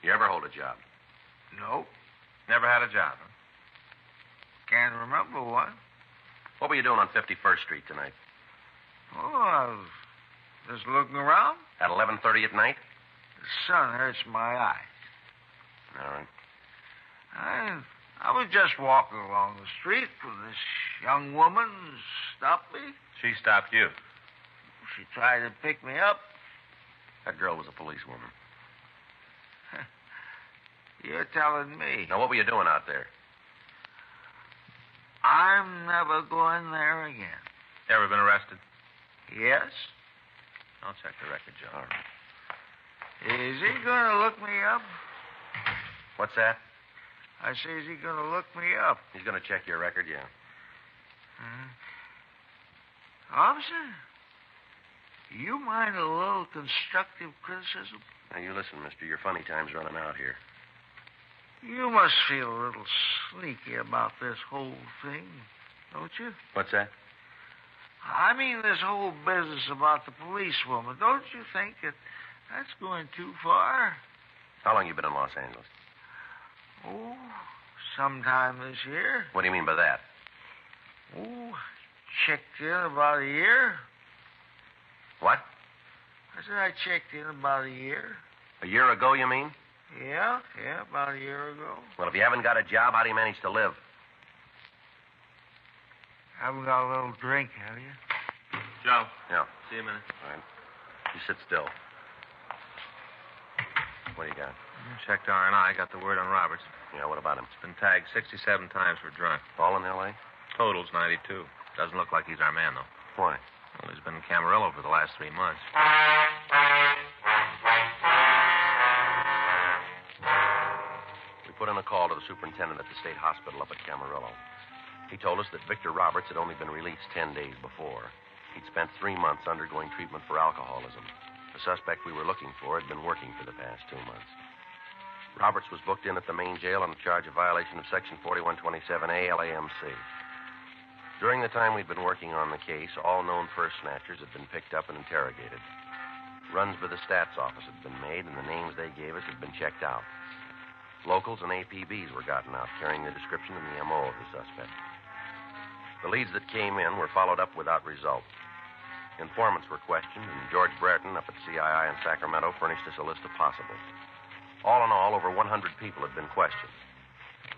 You ever hold a job? Nope. Never had a job, huh? Can't remember one. What were you doing on 51st Street tonight? Oh, I was just looking around. At 11:30 at night? The sun hurts my eyes. All right. I was just walking along the street when this young woman stopped me. She stopped you. She tried to pick me up. That girl was a policewoman. You're telling me. Now, what were you doing out there? I'm never going there again. Ever been arrested? Yes? I'll check the record, Joe. All right. Is he going to look me up? What's that? I say, is he going to look me up? He's going to check your record, yeah. Officer, you mind a little constructive criticism? Now, you listen, mister. Your funny time's running out here. You must feel a little sneaky about this whole thing, don't you? What's that? I mean, this whole business about the policewoman. Don't you think that's going too far? How long you been in Los Angeles? Oh, sometime this year. What do you mean by that? Oh, checked in about a year. What? I said I checked in about a year. A year ago, you mean? Yeah, about a year ago. Well, if you haven't got a job, how do you manage to live? Haven't got a little drink, have you? Joe. Yeah. See you in a minute. All right. You sit still. What do you got? Checked R&I. Got the word on Roberts. Yeah, what about him? He's been tagged 67 times for drunk. All in L.A.? Total's 92. Doesn't look like he's our man, though. Why? Well, he's been in Camarillo for the last 3 months. We put in a call to the superintendent at the state hospital up at Camarillo. He told us that Victor Roberts had only been released 10 days before. He'd spent 3 months undergoing treatment for alcoholism. The suspect we were looking for had been working for the past 2 months. Roberts was booked in at the main jail on a charge of violation of Section 4127A LAMC. During the time we'd been working on the case, all known purse snatchers had been picked up and interrogated. Runs by the stats office had been made, and the names they gave us had been checked out. Locals and APBs were gotten out, carrying the description and the MO of the suspect. The leads that came in were followed up without result. Informants were questioned, and George Brereton up at CII in Sacramento furnished us a list of possibles. All in all, over 100 people had been questioned.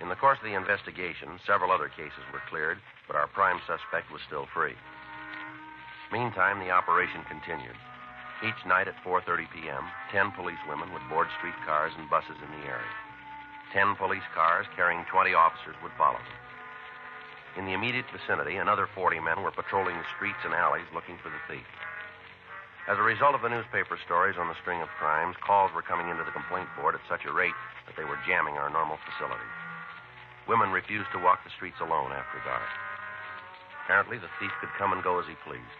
In the course of the investigation, several other cases were cleared, but our prime suspect was still free. Meantime, the operation continued. Each night at 4:30 p.m., 10 policewomen would board streetcars and buses in the area. 10 police cars carrying 20 officers would follow them. In the immediate vicinity, another 40 men were patrolling the streets and alleys looking for the thief. As a result of the newspaper stories on the string of crimes, calls were coming into the complaint board at such a rate that they were jamming our normal facilities. Women refused to walk the streets alone after dark. Apparently, the thief could come and go as he pleased.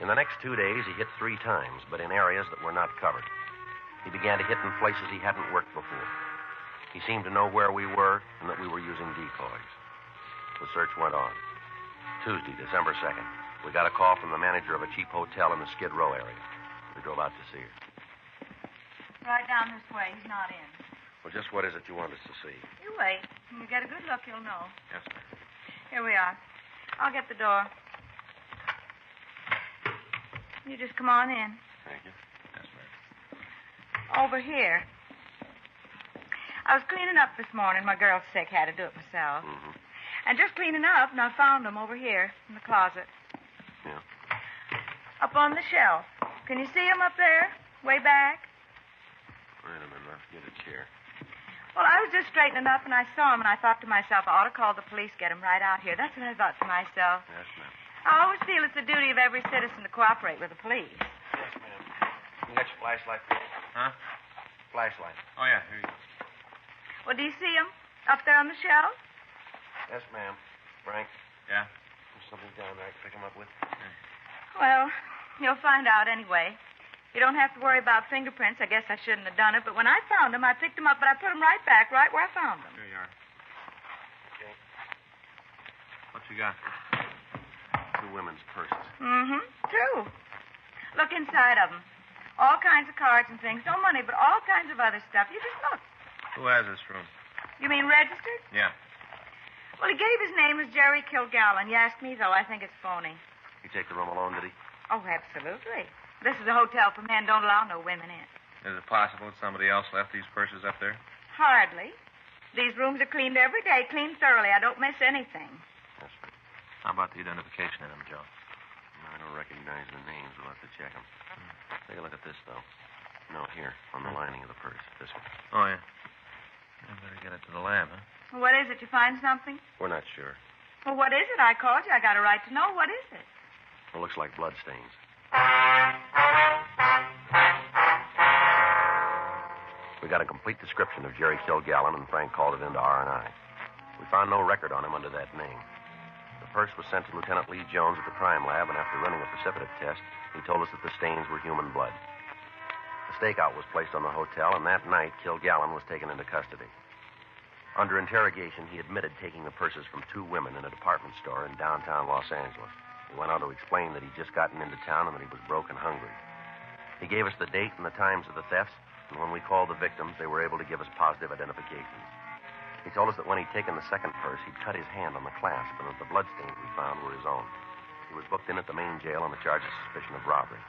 In the next 2 days, he hit 3 times, but in areas that were not covered. He began to hit in places he hadn't worked before. He seemed to know where we were and that we were using decoys. The search went on. Tuesday, December 2nd, we got a call from the manager of a cheap hotel in the Skid Row area. We drove out to see her. Right down this way. He's not in. Well, just what is it you want us to see? You wait. When you get a good look, you'll know. Yes, ma'am. Here we are. I'll get the door. You just come on in. Thank you. Yes, ma'am. Over here. I was cleaning up this morning. My girl's sick. Had to do it myself. Mm-hmm. And just cleaning up, and I found them over here in the closet. Yeah. Up on the shelf. Can you see them up there? Way back? Wait a minute. I'll get a chair. Well, I was just straightening up, and I saw them, and I thought to myself, I ought to call the police, get them right out here. That's what I thought to myself. Yes, ma'am. I always feel it's the duty of every citizen to cooperate with the police. Yes, ma'am. You got your flashlight, Peter? Huh? Flashlight. Oh, yeah, here you go. Well, do you see him up there on the shelf? Yes, ma'am. Frank, Yeah? there's something down there I can pick him up with. Well, you'll find out anyway. You don't have to worry about fingerprints. I guess I shouldn't have done it, but when I found him, I picked him up, but I put him right back, right where I found him. Here you are. Okay. What you got? 2 women's purses. Mm-hmm. True. Look inside of them. All kinds of cards and things. No money, but all kinds of other stuff. You just look. Who has this room? You mean registered? Yeah. Well, he gave his name as Jerry Kilgallen. You ask me, though, I think it's phony. He take the room alone, did he? Oh, absolutely. This is a hotel for men. Don't allow no women in. Is it possible that somebody else left these purses up there? Hardly. These rooms are cleaned every day, cleaned thoroughly. I don't miss anything. Yes, sir. How about the identification of them, Joe? I don't recognize the names. We'll have to check them. Take a look at this, though. No, here, on the lining of the purse. This one. Oh, yeah. I better get it to the lab, huh? What is it? You find something? We're not sure. Well, what is it? I called you. I got a right to know. What is it? It looks like blood stains. We got a complete description of Jerry Kilgallen, and Frank called it into R&I. We found no record on him under that name. The purse was sent to Lieutenant Lee Jones at the crime lab, and after running a precipitate test, he told us that the stains were human blood. A stakeout was placed on the hotel, and that night, Kilgallen was taken into custody. Under interrogation, he admitted taking the purses from 2 women in a department store in downtown Los Angeles. He went on to explain that he'd just gotten into town and that he was broke and hungry. He gave us the date and the times of the thefts, and when we called the victims, they were able to give us positive identifications. He told us that when he'd taken the second purse, he'd cut his hand on the clasp, and that the bloodstains we found were his own. He was booked in at the main jail on the charge of suspicion of robbery.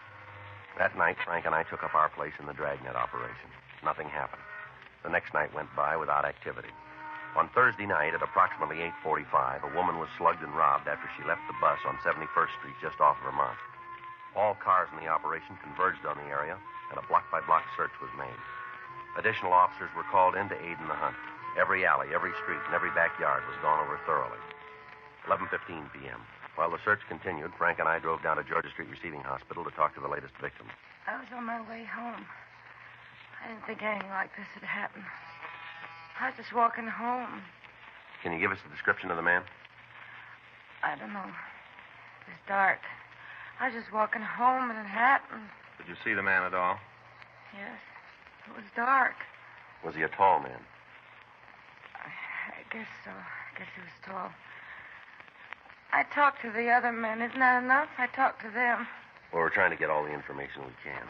That night, Frank and I took up our place in the Dragnet operation. Nothing happened. The next night went by without activity. On Thursday night at approximately 8:45, a woman was slugged and robbed after she left the bus on 71st Street just off Vermont. All cars in the operation converged on the area, and a block-by-block search was made. Additional officers were called in to aid in the hunt. Every alley, every street, and every backyard was gone over thoroughly. 11:15 p.m. While the search continued, Frank and I drove down to Georgia Street Receiving Hospital to talk to the latest victim. I was on my way home. I didn't think anything like this had happened. I was just walking home. Can you give us a description of the man? I don't know. It was dark. I was just walking home and it happened. Did you see the man at all? Yes. It was dark. Was he a tall man? I guess so. I guess he was tall. I talked to the other men. Isn't that enough? I talked to them. Well, we're trying to get all the information we can.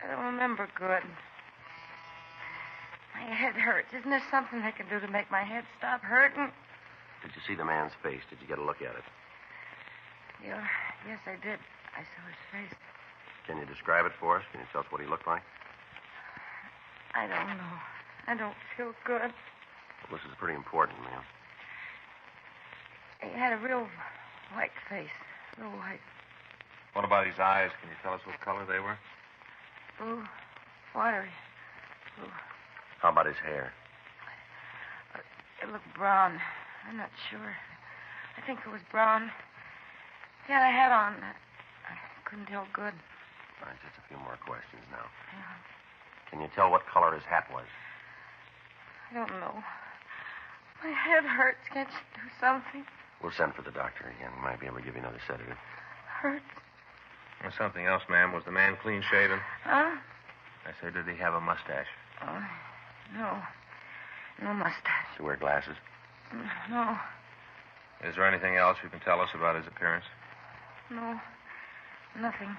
I don't remember good. My head hurts. Isn't there something they can do to make my head stop hurting? Did you see the man's face? Did you get a look at it? Yeah, yes, I did. I saw his face. Can you describe it for us? Can you tell us what he looked like? I don't know. I don't feel good. Well, this is pretty important, ma'am. He had a real white face. Real white. What about his eyes? Can you tell us what color they were? Blue. Watery. Blue. How about his hair? It looked brown. I'm not sure. I think it was brown. He had a hat on. I couldn't tell good. All right, just a few more questions now. Yeah. Can you tell what color his hat was? I don't know. My head hurts. Can't you do something? We'll send for the doctor again. He might be able to give you another sedative. Hurts. There's something else, ma'am. Was the man clean shaven? Huh? I said, did he have a mustache? Oh, no. No mustache. Does he wear glasses? No. Is there anything else you can tell us about his appearance? No. Nothing.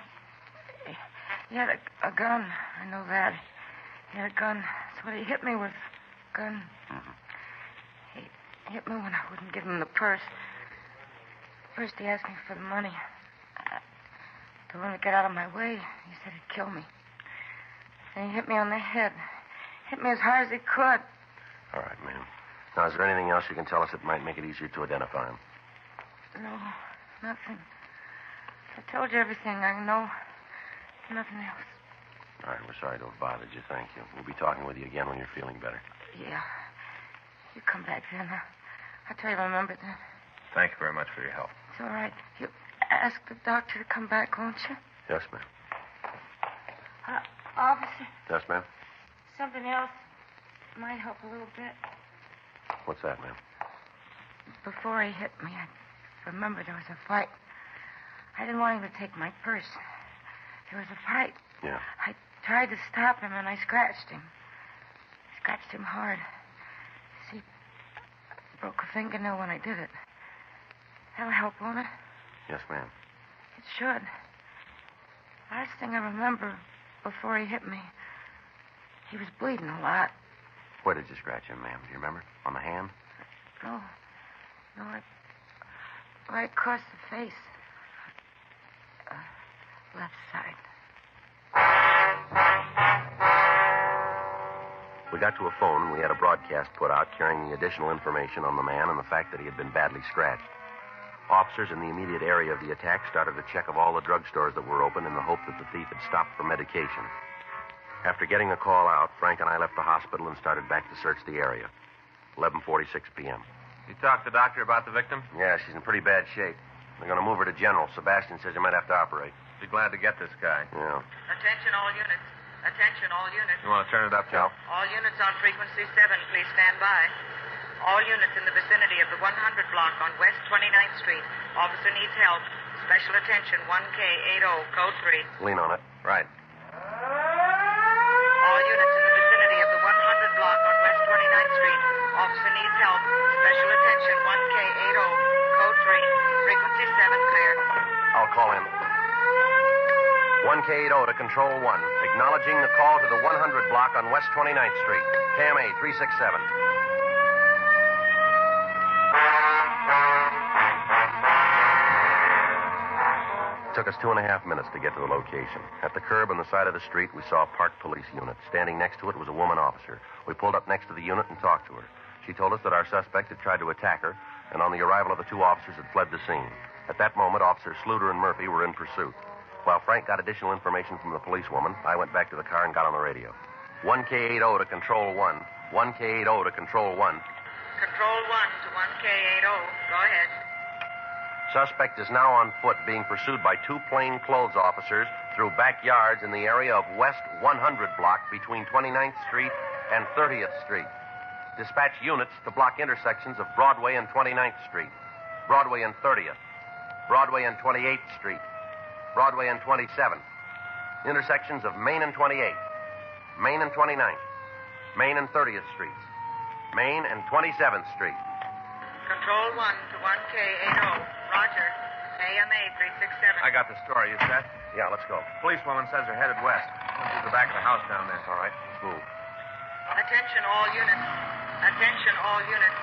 He had a gun. I know that. He had a gun. That's what he hit me with. Gun. Mm-hmm. He hit me when I wouldn't give him the purse. First, he asked me for the money. I told him to get out of my way. He said he'd kill me. And he hit me on the head. Hit me as hard as he could. All right, ma'am. Now, is there anything else you can tell us that might make it easier to identify him? No, nothing. I told you everything I know. Nothing else. All right, we're sorry to have bothered you. Thank you. We'll be talking with you again when you're feeling better. Yeah. You come back then. I'll try to remember that. Thank you very much for your help. It's all right. You ask the doctor to come back, won't you? Yes, ma'am. Officer, Yes, ma'am? something else might help a little bit. What's that, ma'am? Before he hit me, I remember there was a fight. I didn't want him to take my purse. There was a fight. Yeah. I tried to stop him, and I scratched him. Scratched him hard. See, I broke a fingernail when I did it. That'll help, won't it? Yes, ma'am. It should. Last thing I remember before he hit me, he was bleeding a lot. Where did you scratch him, ma'am? Do you remember? On the hand? No, right across the face. Left side. We got to a phone, and we had a broadcast put out carrying the additional information on the man and the fact that he had been badly scratched. Officers in the immediate area of the attack started a check of all the drugstores that were open in the hope that the thief had stopped for medication. After getting the call out, Frank and I left the hospital and started back to search the area. 11:46 p.m. You talked to the doctor about the victim? Yeah, she's in pretty bad shape. They're going to move her to General. Sebastian says you might have to operate. Be glad to get this guy. Yeah. Attention all units. Attention all units. You want to turn it up, Joe? All units on frequency 7, please stand by. All units in the vicinity of the 100 block on West 29th Street. Officer needs help. Special attention, 1K80, code 3. Lean on it. Right. All units in the vicinity of the 100 block on West 29th Street. Officer needs help. Special attention, 1K80, code 3. Frequency 7, clear. I'll call in. 1K80 to Control 1. Acknowledging the call to the 100 block on West 29th Street. KMA 367. It took us 2.5 minutes to get to the location. At the curb on the side of the street, we saw a parked police unit. Standing next to it was a woman officer. We pulled up next to the unit and talked to her. She told us that our suspect had tried to attack her, and on the arrival of the two officers had fled the scene. At that moment, Officers Sluter and Murphy were in pursuit. While Frank got additional information from the policewoman, I went back to the car and got on the radio. 1K80 to Control 1. 1K80 to Control 1. Control 1 to 1K80. Go ahead. Suspect is now on foot, being pursued by two plainclothes officers through backyards in the area of West 100 block between 29th Street and 30th Street. Dispatch units to block intersections of Broadway and 29th Street, Broadway and 30th, Broadway and 28th Street, Broadway and 27th, intersections of Main and 28th, Main and 29th, Main and 30th Streets, Main and 27th Street. Control 1 to 1K80. Roger. AMA 367. I got the story. You set? Yeah, let's go. Policewoman says they're headed west. Through the back of the house down there. All right, let's move. Attention all units. Attention all units.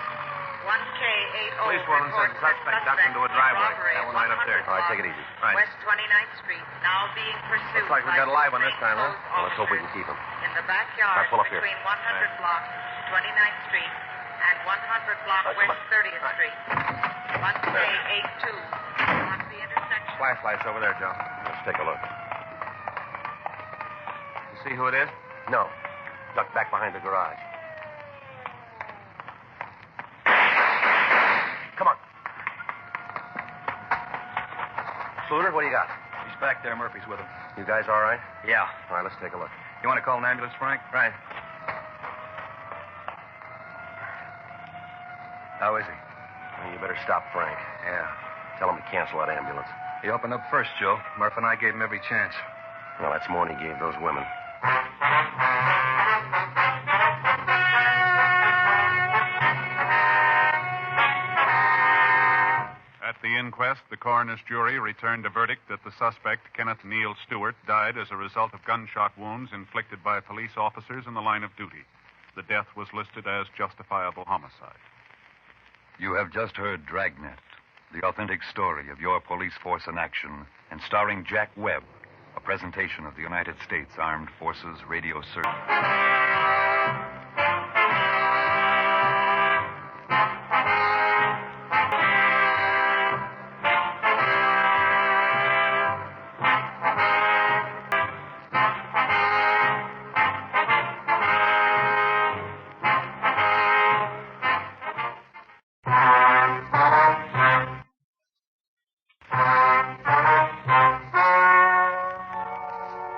1K80. Policewoman says the suspect ducked into a driveway. That one right up there. All right, take it easy. Right. West 29th Street. Now being pursued. Looks like we got a live one this time, huh? Well, let's hope we can keep him. In the backyard All right, pull up here. between 100 block 29th Street and 100 block West 30th Street. 1K82. On the intersection. Flashlight's over there, Joe. Let's take a look. You see who it is? No. Ducked back behind the garage. Come on. Sluter, what do you got? He's back there. Murphy's with him. You guys all right? Yeah. All right, let's take a look. You want to call an ambulance, Frank? Right. How is he? Well, you better stop Frank. Yeah. Tell him to cancel that ambulance. He opened up first, Joe. Murph and I gave him every chance. Well, that's more than he gave those women. At the inquest, the coroner's jury returned a verdict that the suspect, Kenneth Neal Stewart, died as a result of gunshot wounds inflicted by police officers in the line of duty. The death was listed as justifiable homicide. You have just heard Dragnet, the authentic story of your police force in action, and starring Jack Webb, a presentation of the United States Armed Forces Radio Service.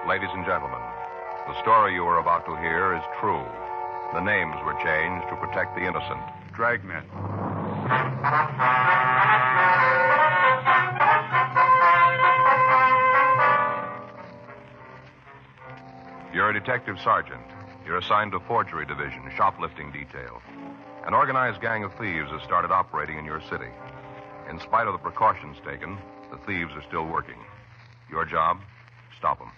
Ladies and gentlemen, the story you are about to hear is true. The names were changed to protect the innocent. Dragnet. You're a detective sergeant. You're assigned to forgery division, shoplifting detail. An organized gang of thieves has started operating in your city. In spite of the precautions taken, the thieves are still working. Your job? Stop them.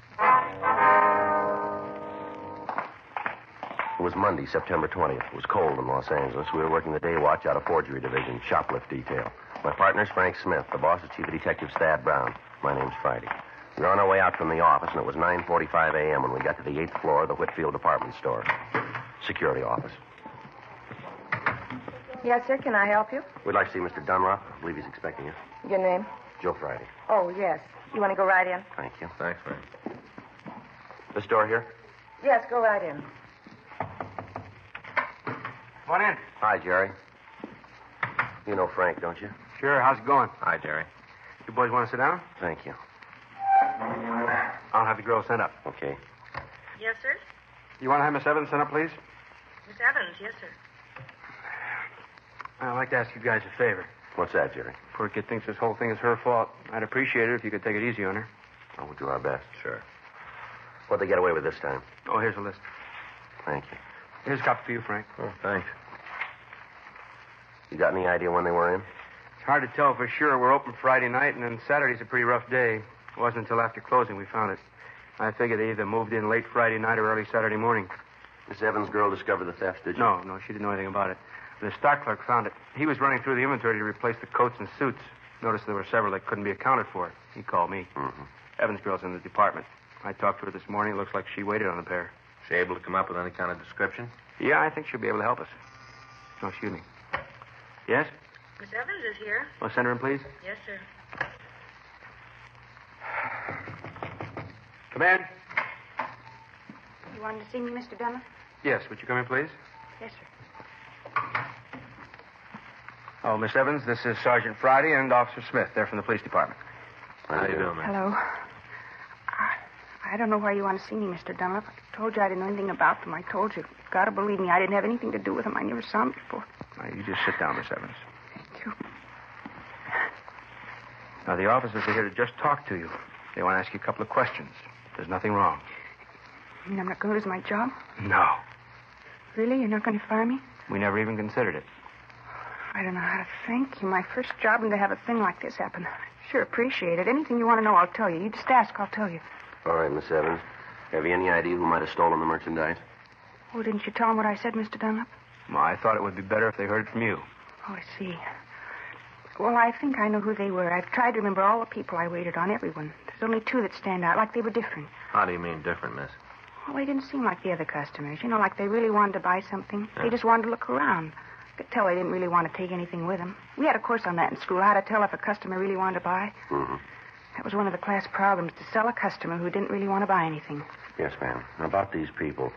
It was Monday, September 20th. It was cold in Los Angeles. We were working the day watch out of forgery division, shoplift detail. My partner's Frank Smith. The boss is Chief of Detectives Thad Brown. My name's Friday. We were on our way out from the office, and it was 9:45 a.m. when we got to the 8th floor of the Whitfield department store. Security office. Yes, sir. Can I help you? We'd like to see Mr. Dunlop. I believe he's expecting you. Your name? Joe Friday. Oh, yes. You want to go right in? Thank you. Thanks, Frank. This door here? Yes, go right in. Come on in. Hi, Jerry. You know Frank, don't you? Sure. How's it going? Hi, Jerry. You boys want to sit down? Thank you. I'll have the girl sent up. Okay. Yes, sir? You want to have Miss Evans sent up, please? Miss Evans, yes, sir. I'd like to ask you guys a favor. What's that, Jerry? Poor kid thinks this whole thing is her fault. I'd appreciate it if you could take it easy on her. Oh, we'll do our best. Sure. What'd they get away with this time? Oh, here's a list. Thank you. Here's a copy for you, Frank. Oh, thanks. You got any idea when they were in? It's hard to tell for sure. We're open Friday night, and then Saturday's a pretty rough day. It wasn't until after closing we found it. I figure they either moved in late Friday night or early Saturday morning. Miss Evans' girl discovered the theft, did you? No, she didn't know anything about it. The stock clerk found it. He was running through the inventory to replace the coats and suits. Noticed there were several that couldn't be accounted for. He called me. Mm-hmm. Evans' girl's in the department. I talked to her this morning. It looks like she waited on the pair. She able to come up with any kind of description? Yeah, I think she'll be able to help us. Oh, excuse me. Yes? Miss Evans is here. Well, send her in, please. Yes, sir. Come in. You wanted to see me, Mr. Dunlap? Yes, would you come in, please? Yes, sir. Oh, Miss Evans, this is Sergeant Friday and Officer Smith. They're from the police department. How you doing, man? Hello. I don't know why you want to see me, Mr. Dunlap. I told you I didn't know anything about them. I told you. You've got to believe me. I didn't have anything to do with them. I never saw them before. Now, you just sit down, Miss Evans. Thank you. Now, the officers are here to just talk to you. They want to ask you a couple of questions. There's nothing wrong. You mean I'm not going to lose my job? No. Really? You're not going to fire me? We never even considered it. I don't know how to thank you. My first job, and to have a thing like this happen. I sure appreciate it. Anything you want to know, I'll tell you. You just ask, I'll tell you. All right, Miss Evans. Have you any idea who might have stolen the merchandise? Oh, didn't you tell them what I said, Mr. Dunlap? Well, I thought it would be better if they heard it from you. Oh, I see. Well, I think I know who they were. I've tried to remember all the people I waited on, everyone. There's only two that stand out, like they were different. How do you mean different, miss? Well, they didn't seem like the other customers. You know, like they really wanted to buy something. Yeah. They just wanted to look around. I could tell they didn't really want to take anything with them. We had a course on that in school, how to tell if a customer really wanted to buy. Mm-hmm. That was one of the class problems, to sell a customer who didn't really want to buy anything. Yes, ma'am. Now, about these people,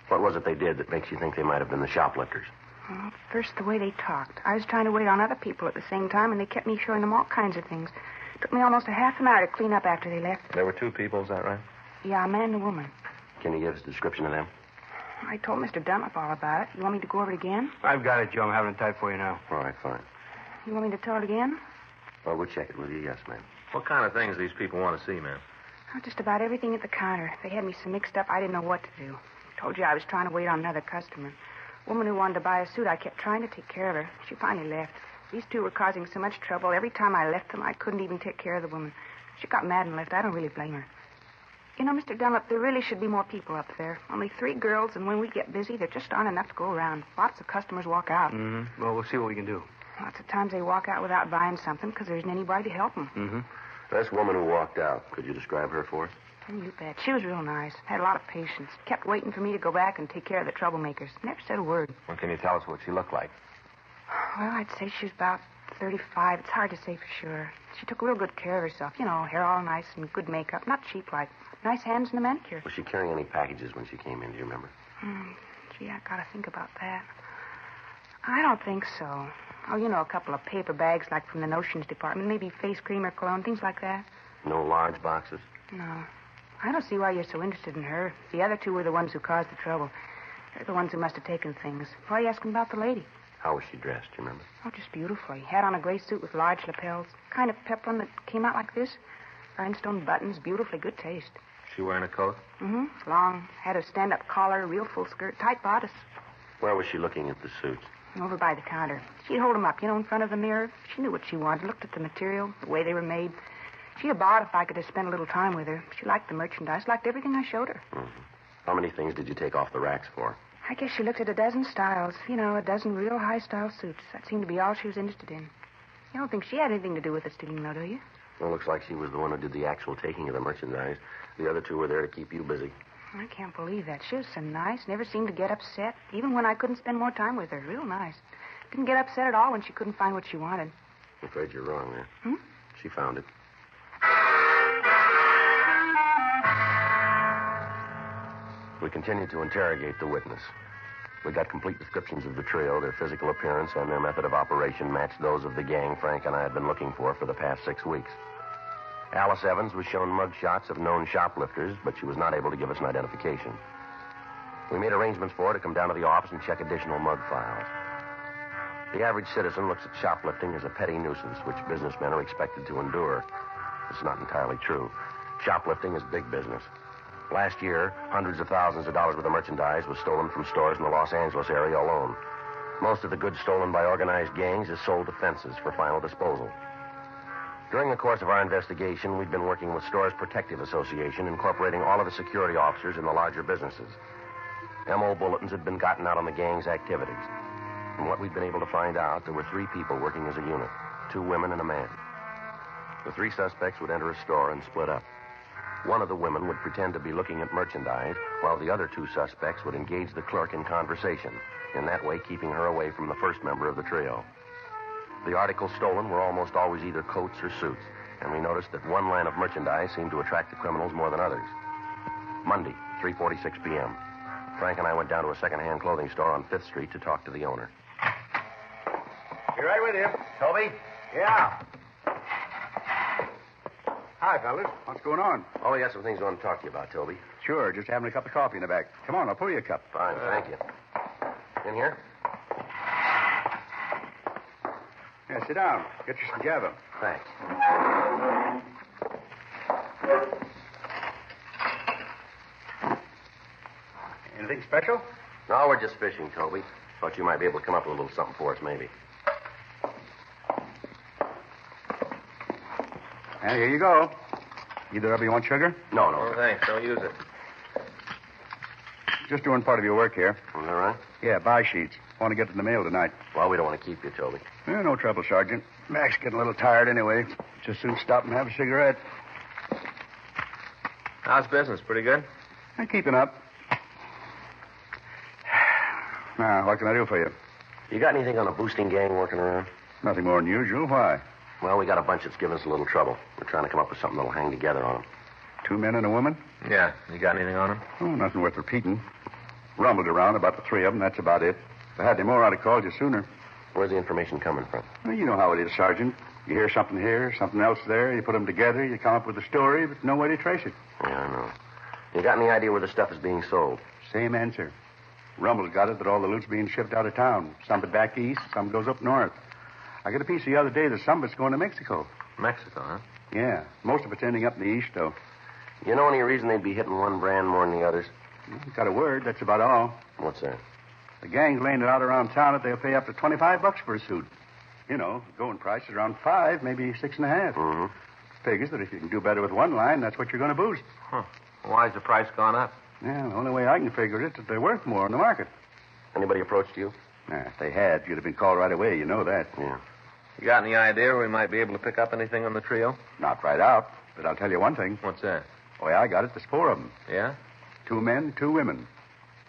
what was it they did that makes you think they might have been the shoplifters? Well, first, the way they talked. I was trying to wait on other people at the same time, and they kept me showing them all kinds of things. It took me almost a half an hour to clean up after they left. There were two people, is that right? Yeah, a man and a woman. Can you give us a description of them? I told Mr. Dunlap all about it. You want me to go over it again? I've got it, Joe. I'm having it typed for you now. All right, fine. You want me to tell it again? Well, we'll check it with you, yes, ma'am. What kind of things these people want to see, man? Oh, just about everything at the counter. They had me so mixed up I didn't know what to do. Told you I was trying to wait on another customer. Woman who wanted to buy a suit, I kept trying to take care of her. She finally left. These two were causing so much trouble. Every time I left them, I couldn't even take care of the woman. She got mad and left. I don't really blame her. You know, Mr. Dunlap, there really should be more people up there. Only 3 girls, and when we get busy, there just aren't enough to go around. Lots of customers walk out. Mm-hmm. Well, we'll see what we can do. Lots of times they walk out without buying something because there isn't anybody to help them. Mm-hmm. This woman who walked out, could you describe her for us? You bet. She was real nice. Had a lot of patience. Kept waiting for me to go back and take care of the troublemakers. Never said a word. Well, can you tell us what she looked like? Well, I'd say she was about 35. It's hard to say for sure. She took real good care of herself. You know, hair all nice and good makeup. Not cheap-like. Nice hands and a manicure. Was she carrying any packages when she came in? Do you remember? Gee, I gotta think about that. I don't think so. Oh, you know, a couple of paper bags like from the notions department. Maybe face cream or cologne, things like that. No large boxes? No. I don't see why you're so interested in her. The other two were the ones who caused the trouble. They're the ones who must have taken things. Why are you asking about the lady? How was she dressed, do you remember? Oh, just beautifully. Had on a gray suit with large lapels. Kind of peplum that came out like this. Rhinestone buttons, beautifully good taste. She wearing a coat? Mm-hmm. Long. Had a stand-up collar, real full skirt, tight bodice. Where was she looking at the suits? Over by the counter. She'd hold them up, in front of the mirror. She knew what she wanted, looked at the material, the way they were made. She'd have bought if I could have spent a little time with her. She liked the merchandise, liked everything I showed her. Mm-hmm. How many things did you take off the racks for? I guess she looked at a dozen styles. A dozen real high-style suits. That seemed to be all she was interested in. You don't think she had anything to do with the stealing, though, do you? Well, looks like she was the one who did the actual taking of the merchandise. The other two were there to keep you busy. I can't believe that. She was so nice. Never seemed to get upset, even when I couldn't spend more time with her. Real nice. Didn't get upset at all when she couldn't find what she wanted. I'm afraid you're wrong there. She found it. We continued to interrogate the witness. We got complete descriptions of the trio. Their physical appearance and their method of operation matched those of the gang Frank and I had been looking for the past 6 weeks. Alice Evans was shown mug shots of known shoplifters, but she was not able to give us an identification. We made arrangements for her to come down to the office and check additional mug files. The average citizen looks at shoplifting as a petty nuisance, which businessmen are expected to endure. It's not entirely true. Shoplifting is big business. Last year, hundreds of thousands of dollars worth of merchandise was stolen from stores in the Los Angeles area alone. Most of the goods stolen by organized gangs is sold to fences for final disposal. During the course of our investigation, we'd been working with Stores Protective Association, incorporating all of the security officers in the larger businesses. MO bulletins had been gotten out on the gang's activities. From what we'd been able to find out, there were 3 people working as a unit, 2 women and a man. The 3 suspects would enter a store and split up. One of the women would pretend to be looking at merchandise, while the other 2 suspects would engage the clerk in conversation, in that way keeping her away from the first member of the trio. The articles stolen were almost always either coats or suits, and we noticed that one line of merchandise seemed to attract the criminals more than others. Monday, 3:46 p.m. Frank and I went down to a second-hand clothing store on 5th Street to talk to the owner. Be right with you. Toby? Yeah. Hi, fellas. What's going on? Oh, we got some things we want to talk to you about, Toby. Sure, just having a cup of coffee in the back. Come on, I'll pour you a cup. Fine, thank you. In here? Yeah, sit down. Get you some java. Thanks. Anything special? No, we're just fishing, Toby. Thought you might be able to come up with a little something for us, maybe. And here you go. Either of you want sugar? No. Oh, thanks. Don't use it. Just doing part of your work here. Is that right? Yeah, buy sheets. Want to get to the mail tonight. Well, we don't want to keep you, Toby. Yeah, no trouble, Sergeant. Mac's getting a little tired anyway. Just soon stop and have a cigarette. How's business? Pretty good? I'm keeping up. Now, what can I do for you? You got anything on a boosting gang working around? Nothing more than usual. Why? Well, we got a bunch that's giving us a little trouble. We're trying to come up with something that'll hang together on them. 2 men and a woman? Yeah. You got anything on him? Oh, nothing worth repeating. Rumbled around about the 3 of them. That's about it. If I had any more, I'd have called you sooner. Where's the information coming from? Well, you know how it is, Sergeant. You hear something here, something else there. You put them together. You come up with a story, but no way to trace it. Yeah, I know. You got any idea where the stuff is being sold? Same answer. Rumble's got it that all the loot's being shipped out of town. Some of it back east, some goes up north. I got a piece the other day that some of it's going to Mexico. Mexico, huh? Yeah. Most of it's ending up in the east, though. You know any reason they'd be hitting one brand more than the others? Got a word. That's about all. What's that? The gang's laying it out around town that they'll pay up to $25 for a suit. You know, going price is around 5, maybe 6.5. Mm-hmm. Figures that if you can do better with one line, that's what you're going to boost. Huh. Why's the price gone up? Yeah, the only way I can figure it is that they're worth more on the market. Anybody approached you? Nah, if they had, you'd have been called right away. You know that. Yeah. You got any idea where we might be able to pick up anything on the trio? Not right out, but I'll tell you one thing. What's that? The way I got it, there's 4 of them. Yeah? 2 men, 2 women.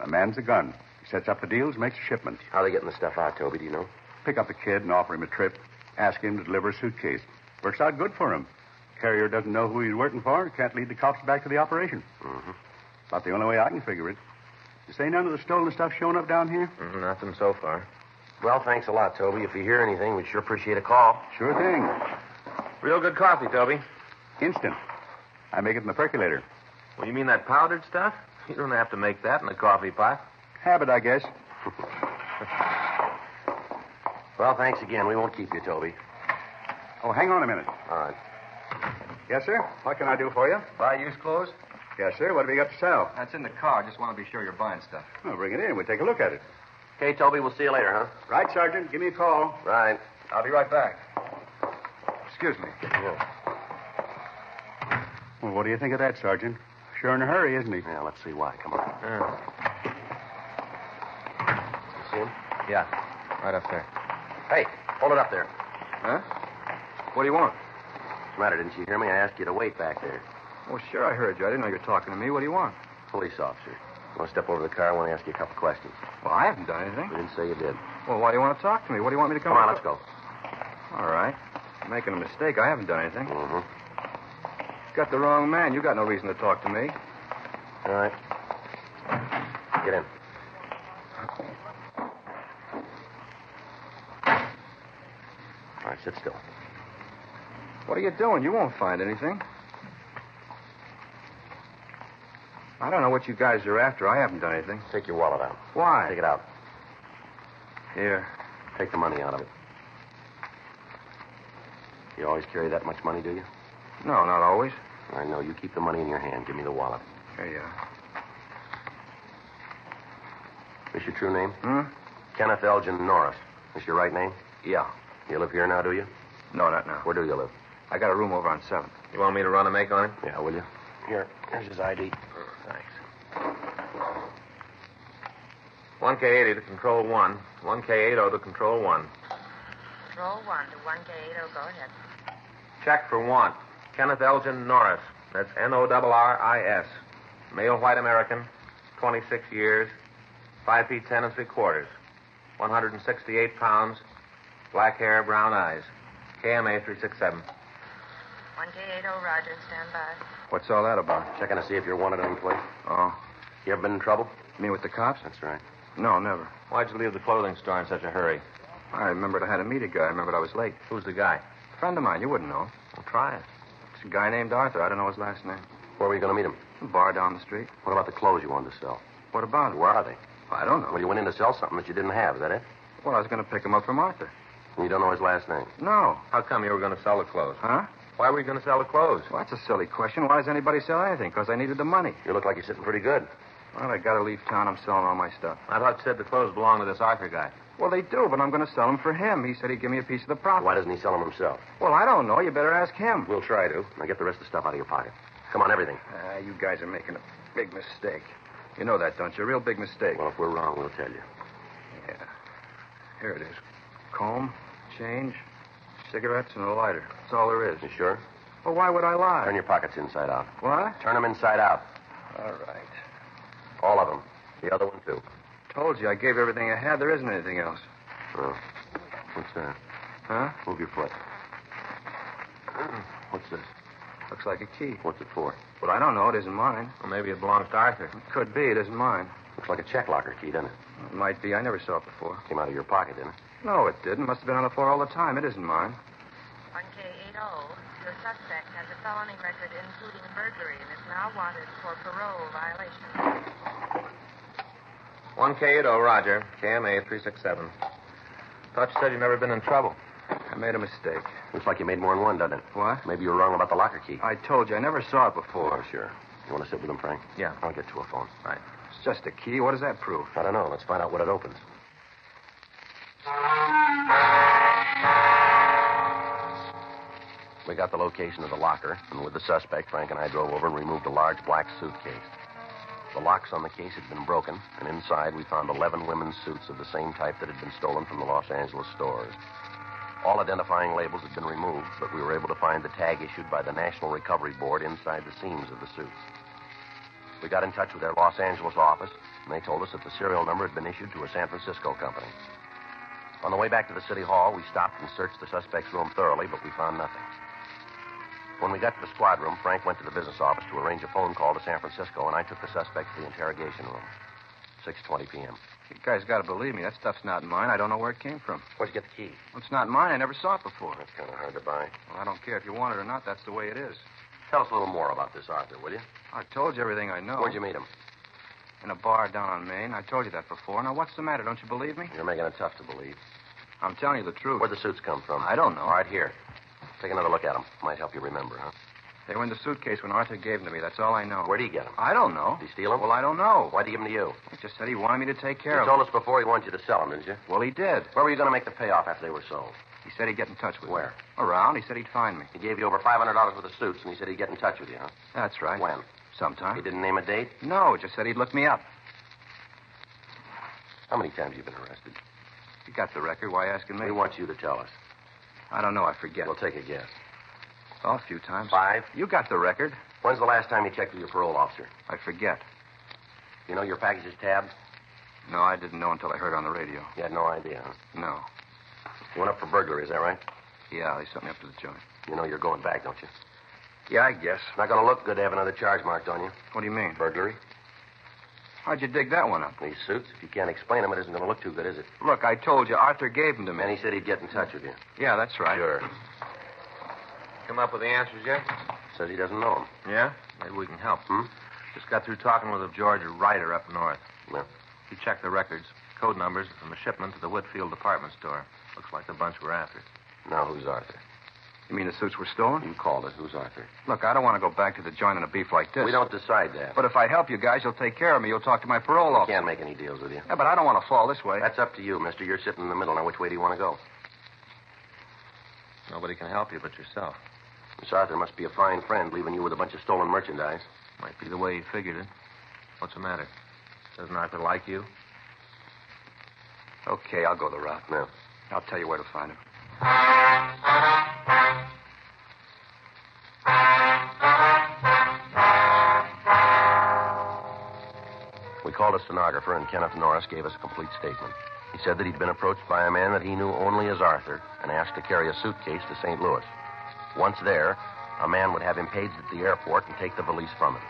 A man's a gun. He sets up the deals, makes the shipments. How are they getting the stuff out, Toby, do you know? Pick up a kid and offer him a trip. Ask him to deliver a suitcase. Works out good for him. Carrier doesn't know who he's working for. Can't lead the cops back to the operation. Mm-hmm. About the only way I can figure it. You say none of the stolen stuff showing up down here? Nothing so far. Well, thanks a lot, Toby. If you hear anything, we'd sure appreciate a call. Sure thing. Real good coffee, Toby. Instant. I make it in the percolator. Well, you mean that powdered stuff? You don't have to make that in a coffee pot. Habit, I guess. Well, thanks again. We won't keep you, Toby. Oh, hang on a minute. All right. Yes, sir? What can I do for you? Buy used clothes? Yes, sir. What have you got to sell? That's in the car. Just want to be sure you're buying stuff. Well, bring it in. We'll take a look at it. Okay, Toby, we'll see you later, huh? Right, Sergeant. Give me a call. Right. I'll be right back. Excuse me. Yeah. Well, what do you think of that, Sergeant? Sure in a hurry, isn't he? Yeah, let's see why. Come on. You see him? Yeah, right up there. Hey, hold it up there. Huh? What do you want? What's the matter? Didn't you hear me? I asked you to wait back there. Well, sure, I heard you. I didn't know you were talking to me. What do you want? Police officer. You want to step over to the car? I want to ask you a couple questions. Well, I haven't done anything. You didn't say you did. Well, why do you want to talk to me? What do you want me to come Come on, up let's go. All right. I'm making a mistake. I haven't done anything. Mm-hmm. You got the wrong man. You got no reason to talk to me. All right. Get in. All right, sit still. What are you doing? You won't find anything. I don't know what you guys are after. I haven't done anything. Take your wallet out. Why? Take it out. Here. Take the money out of it. You always carry that much money, do you? No, not always. I know. You keep the money in your hand. Give me the wallet. Here you are. This your true name? Hmm? Kenneth Elgin Norris. This your right name? Yeah. You live here now, do you? No, not now. Where do you live? I got a room over on 7th. You want me to run a make on him? Yeah, will you? Here's his ID. Thanks. 1K80 to control 1. 1K80 to control 1. Control 1 to 1K80. Go ahead. Check for want. Kenneth Elgin Norris. That's Norris. Male white American. 26 years. 5 feet 10 3/4. 168 pounds. Black hair, brown eyes. KMA 367. 1K80. Roger. Stand by. What's all that about? Checking to see if you're wanted any place. Oh. You ever been in trouble? You mean with the cops? That's right. No, never. Why'd you leave the clothing store in such a hurry? I remembered I had to meet a guy. I remembered I was late. Who's the guy? A friend of mine. You wouldn't know. Well, try it. It's a guy named Arthur. I don't know his last name. Where were you going to meet him? A bar down the street. What about the clothes you wanted to sell? What about it? Where are they? I don't know. Well, you went in to sell something that you didn't have. Is that it? Well, I was going to pick him up from Arthur. And you don't know his last name? No. How come you were going to sell the clothes? Huh? Why were you going to sell the clothes? Well, that's a silly question. Why does anybody sell anything? Because I needed the money. You look like you're sitting pretty good. Well, I got to leave town. I'm selling all my stuff. I thought you said the clothes belonged to this Arthur guy. Well, they do, but I'm going to sell them for him. He said he'd give me a piece of the profit. Why doesn't he sell them himself? Well, I don't know. You better ask him. We'll try to. Now get the rest of the stuff out of your pocket. Come on, everything. You guys are making a big mistake. You know that, don't you? A real big mistake. Well, if we're wrong, we'll tell you. Yeah. Here it is. Comb, change, cigarettes, and a lighter. That's all there is. You sure? Well, why would I lie? Turn your pockets inside out. What? Turn them inside out. All right. All of them. The other one, too. Told you, I gave everything I had. There isn't anything else. Oh. What's that? Huh? Move your foot. What's this? Looks like a key. What's it for? But I don't know. It isn't mine. Well, maybe it belongs to Arthur. It could be. It isn't mine. Looks like a check locker key, doesn't it? It might be. I never saw it before. Came out of your pocket, didn't it? No, it didn't. Must have been on the floor all the time. It isn't mine. 1K80. Your suspect has a felony record including burglary and is now wanted for parole violation. 1K80, Roger. KMA 367. Thought you said you'd never been in trouble. I made a mistake. Looks like you made more than one, doesn't it? What? Maybe you were wrong about the locker key. I told you. I never saw it before. Oh, sure. You want to sit with him, Frank? Yeah. I'll get to a phone. Right. It's just a key. What does that prove? I don't know. Let's find out what it opens. We got the location of the locker, and with the suspect, Frank and I drove over and removed a large black suitcase. The locks on the case had been broken, and inside we found 11 women's suits of the same type that had been stolen from the Los Angeles stores. All identifying labels had been removed, but we were able to find the tag issued by the National Recovery Board inside the seams of the suits. We got in touch with their Los Angeles office, and they told us that the serial number had been issued to a San Francisco company. On the way back to the city hall, we stopped and searched the suspect's room thoroughly, but we found nothing. When we got to the squad room, Frank went to the business office to arrange a phone call to San Francisco, and I took the suspect to the interrogation room. 6:20 p.m. You guys got to believe me. That stuff's not mine. I don't know where it came from. Where'd you get the key? Well, it's not mine. I never saw it before. That's kind of hard to buy. Well, I don't care if you want it or not. That's the way it is. Tell us a little more about this Arthur, will you? I told you everything I know. Where'd you meet him? In a bar down on Main. I told you that before. Now, what's the matter? Don't you believe me? You're making it tough to believe. I'm telling you the truth. Where'd the suits come from? I don't know. Right here. Take another look at them. Might help you remember, huh? They were in the suitcase when Arthur gave them to me. That's all I know. Where'd he get them? I don't know. Did he steal them? Well, I don't know. Why'd he give them to you? He just said he wanted me to take care You of told them. us before he wanted you to sell them, didn't you? Well, he did. Where were you going to make the payoff after they were sold? He said he'd get in touch with me. Where? Around. He said he'd find me. He gave you over $500 worth of suits, and he said he'd get in touch with you, huh? That's right. When? Sometime. He didn't name a date? No, just said he'd look me up. How many times have you been arrested? You got the record. Why asking me? We want you to tell us. I don't know. I forget. We'll take a guess. Oh, a few times. 5? You got the record. When's the last time you checked with your parole officer? I forget. You know your package is tabbed? No, I didn't know until I heard on the radio. You had no idea, huh? No. You went up for burglary, is that right? Yeah, they sent me up to the joint. You know you're going back, don't you? Yeah, I guess. Not going to look good to have another charge marked on you. What do you mean? Burglary. How'd you dig that one up? These suits, if you can't explain them, it isn't going to look too good, is it? Look, I told you, Arthur gave them to me. And he said he'd get in touch with you. Yeah, that's right. Sure. Come up with the answers yet? Says he doesn't know them. Yeah? Maybe we can help. Hmm? Just got through talking with a George Ryder up north. Well, He checked the records, code numbers from the shipment to the Whitfield department store. Looks like the bunch we're after. now who's Arthur? You mean the suits were stolen? You called it. Who's Arthur? Look, I don't want to go back to the joint on a beef like this. We don't decide that. But if I help you guys, you'll take care of me. You'll talk to my parole I officer. can't make any deals with you. Yeah, but I don't want to fall this way. That's up to you, mister. You're sitting in the middle. Now, which way do you want to go? Nobody can help you but yourself. Miss Arthur must be a fine friend, leaving you with a bunch of stolen merchandise. Might be the way you figured it. What's the matter? Doesn't Arthur like you? Okay, I'll go the route. No. I'll tell you where to find him. We called a stenographer, and Kenneth Norris gave us a complete statement. He said that he'd been approached by a man that he knew only as Arthur and asked to carry a suitcase to St. Louis. Once there, a man would have him paged at the airport and take the valise from him.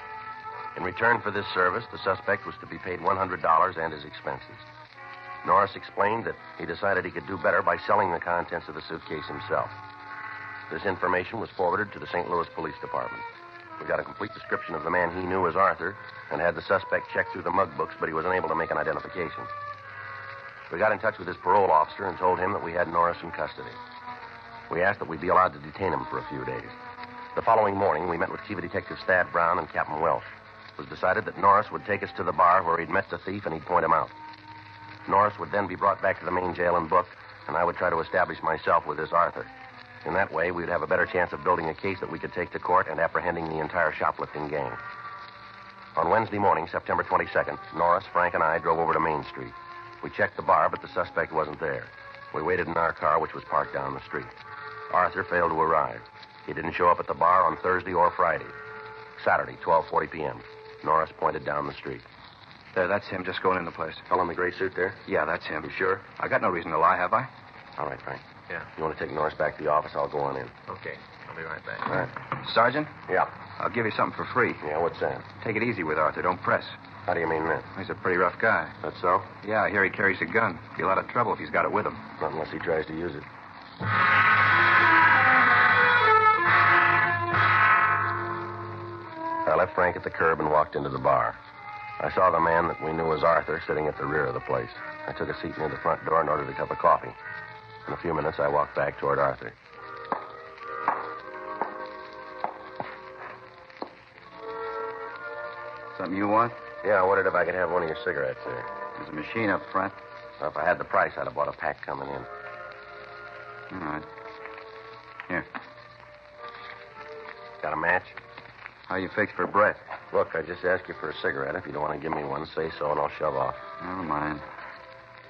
In return for this service, the suspect was to be paid $100 and his expenses. Norris explained that he decided he could do better by selling the contents of the suitcase himself. This information was forwarded to the St. Louis Police Department. We got a complete description of the man he knew as Arthur and had the suspect check through the mug books, but he was unable to make an identification. We got in touch with his parole officer and told him that we had Norris in custody. We asked that we be allowed to detain him for a few days. The following morning, we met with Chief Detectives Thad Brown and Captain Welsh. It was decided that Norris would take us to the bar where he'd met the thief and he'd point him out. Norris would then be brought back to the main jail and booked, and I would try to establish myself with this Arthur. In that way, we'd have a better chance of building a case that we could take to court and apprehending the entire shoplifting gang. On Wednesday morning, September 22nd, Norris, Frank, and I drove over to Main Street. We checked the bar, but the suspect wasn't there. We waited in our car, which was parked down the street. Arthur failed to arrive. He didn't show up at the bar on Thursday or Friday. Saturday, 12:40 p.m. Norris pointed down the street. There, that's him just going in the place. Fellow in the gray suit there? Yeah, that's him. You sure? I got no reason to lie, have I? All right, Frank. Yeah. You want to take Norris back to the office? I'll go on in. Okay. I'll be right back. All right. Sergeant, Yeah. I'll give you something for free. Yeah, what's that? Take it easy with Arthur. Don't press. How do you mean that? He's a pretty rough guy. That's so? Yeah, I hear he carries a gun. Be a lot of trouble if he's got it with him. Not unless he tries to use it. I left Frank at the curb and walked into the bar. I saw the man that we knew as Arthur sitting at the rear of the place. I took a seat near the front door and ordered a cup of coffee. In a few minutes, I walked back toward Arthur. Something you want? Yeah, I wondered if I could have one of your cigarettes there. There's a machine up front. Well, if I had the price, I'd have bought a pack coming in. All right. Here. Got a match? How you fixed for breath? Look, I just asked you for a cigarette. If you don't want to give me one, say so and I'll shove off. Never mind.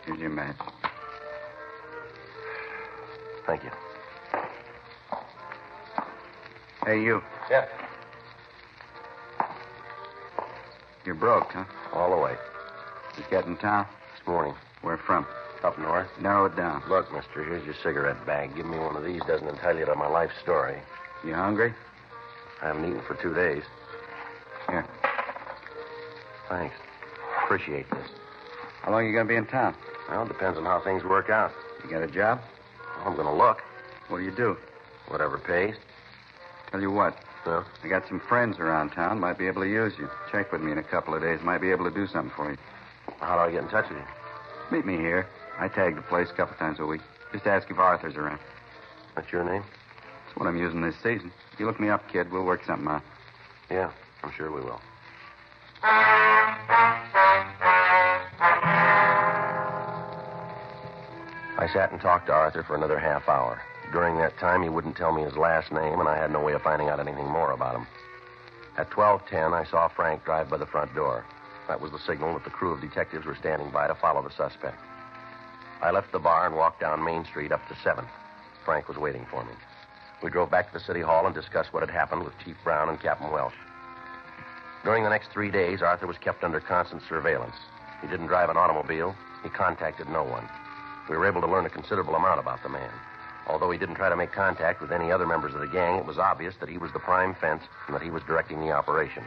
Here's your match. Thank you. Hey, you. Yeah. You're broke, huh? All the way. Just get in town? This morning. Where from? Up north. Narrow it down. Look, mister, here's your cigarette bag. Give me one of these. Doesn't tell you to my life story. You hungry? I haven't eaten for 2 days. Here. Thanks. Appreciate this. How long are you going to be in town? Well, it depends on how things work out. You got a job? I'm going to look. What do you do? Whatever pays. Tell you what. No? I got some friends around town. Might be able to use you. Check with me in a couple of days. Might be able to do something for you. How do I get in touch with you? Meet me here. I tag the place a couple times a week. Just ask if Arthur's around. What's your name? That's what I'm using this season. You look me up, kid. We'll work something out. Yeah, I'm sure we will. I sat and talked to Arthur for another half hour. During that time, he wouldn't tell me his last name, and I had no way of finding out anything more about him. At 12:10, I saw Frank drive by the front door. That was the signal that the crew of detectives were standing by to follow the suspect. I left the bar and walked down Main Street up to 7th. Frank was waiting for me. We drove back to the city hall and discussed what had happened with Chief Brown and Captain Welsh. During the next 3 days, Arthur was kept under constant surveillance. He didn't drive an automobile. He contacted no one. We were able to learn a considerable amount about the man. Although he didn't try to make contact with any other members of the gang, it was obvious that he was the prime fence and that he was directing the operation.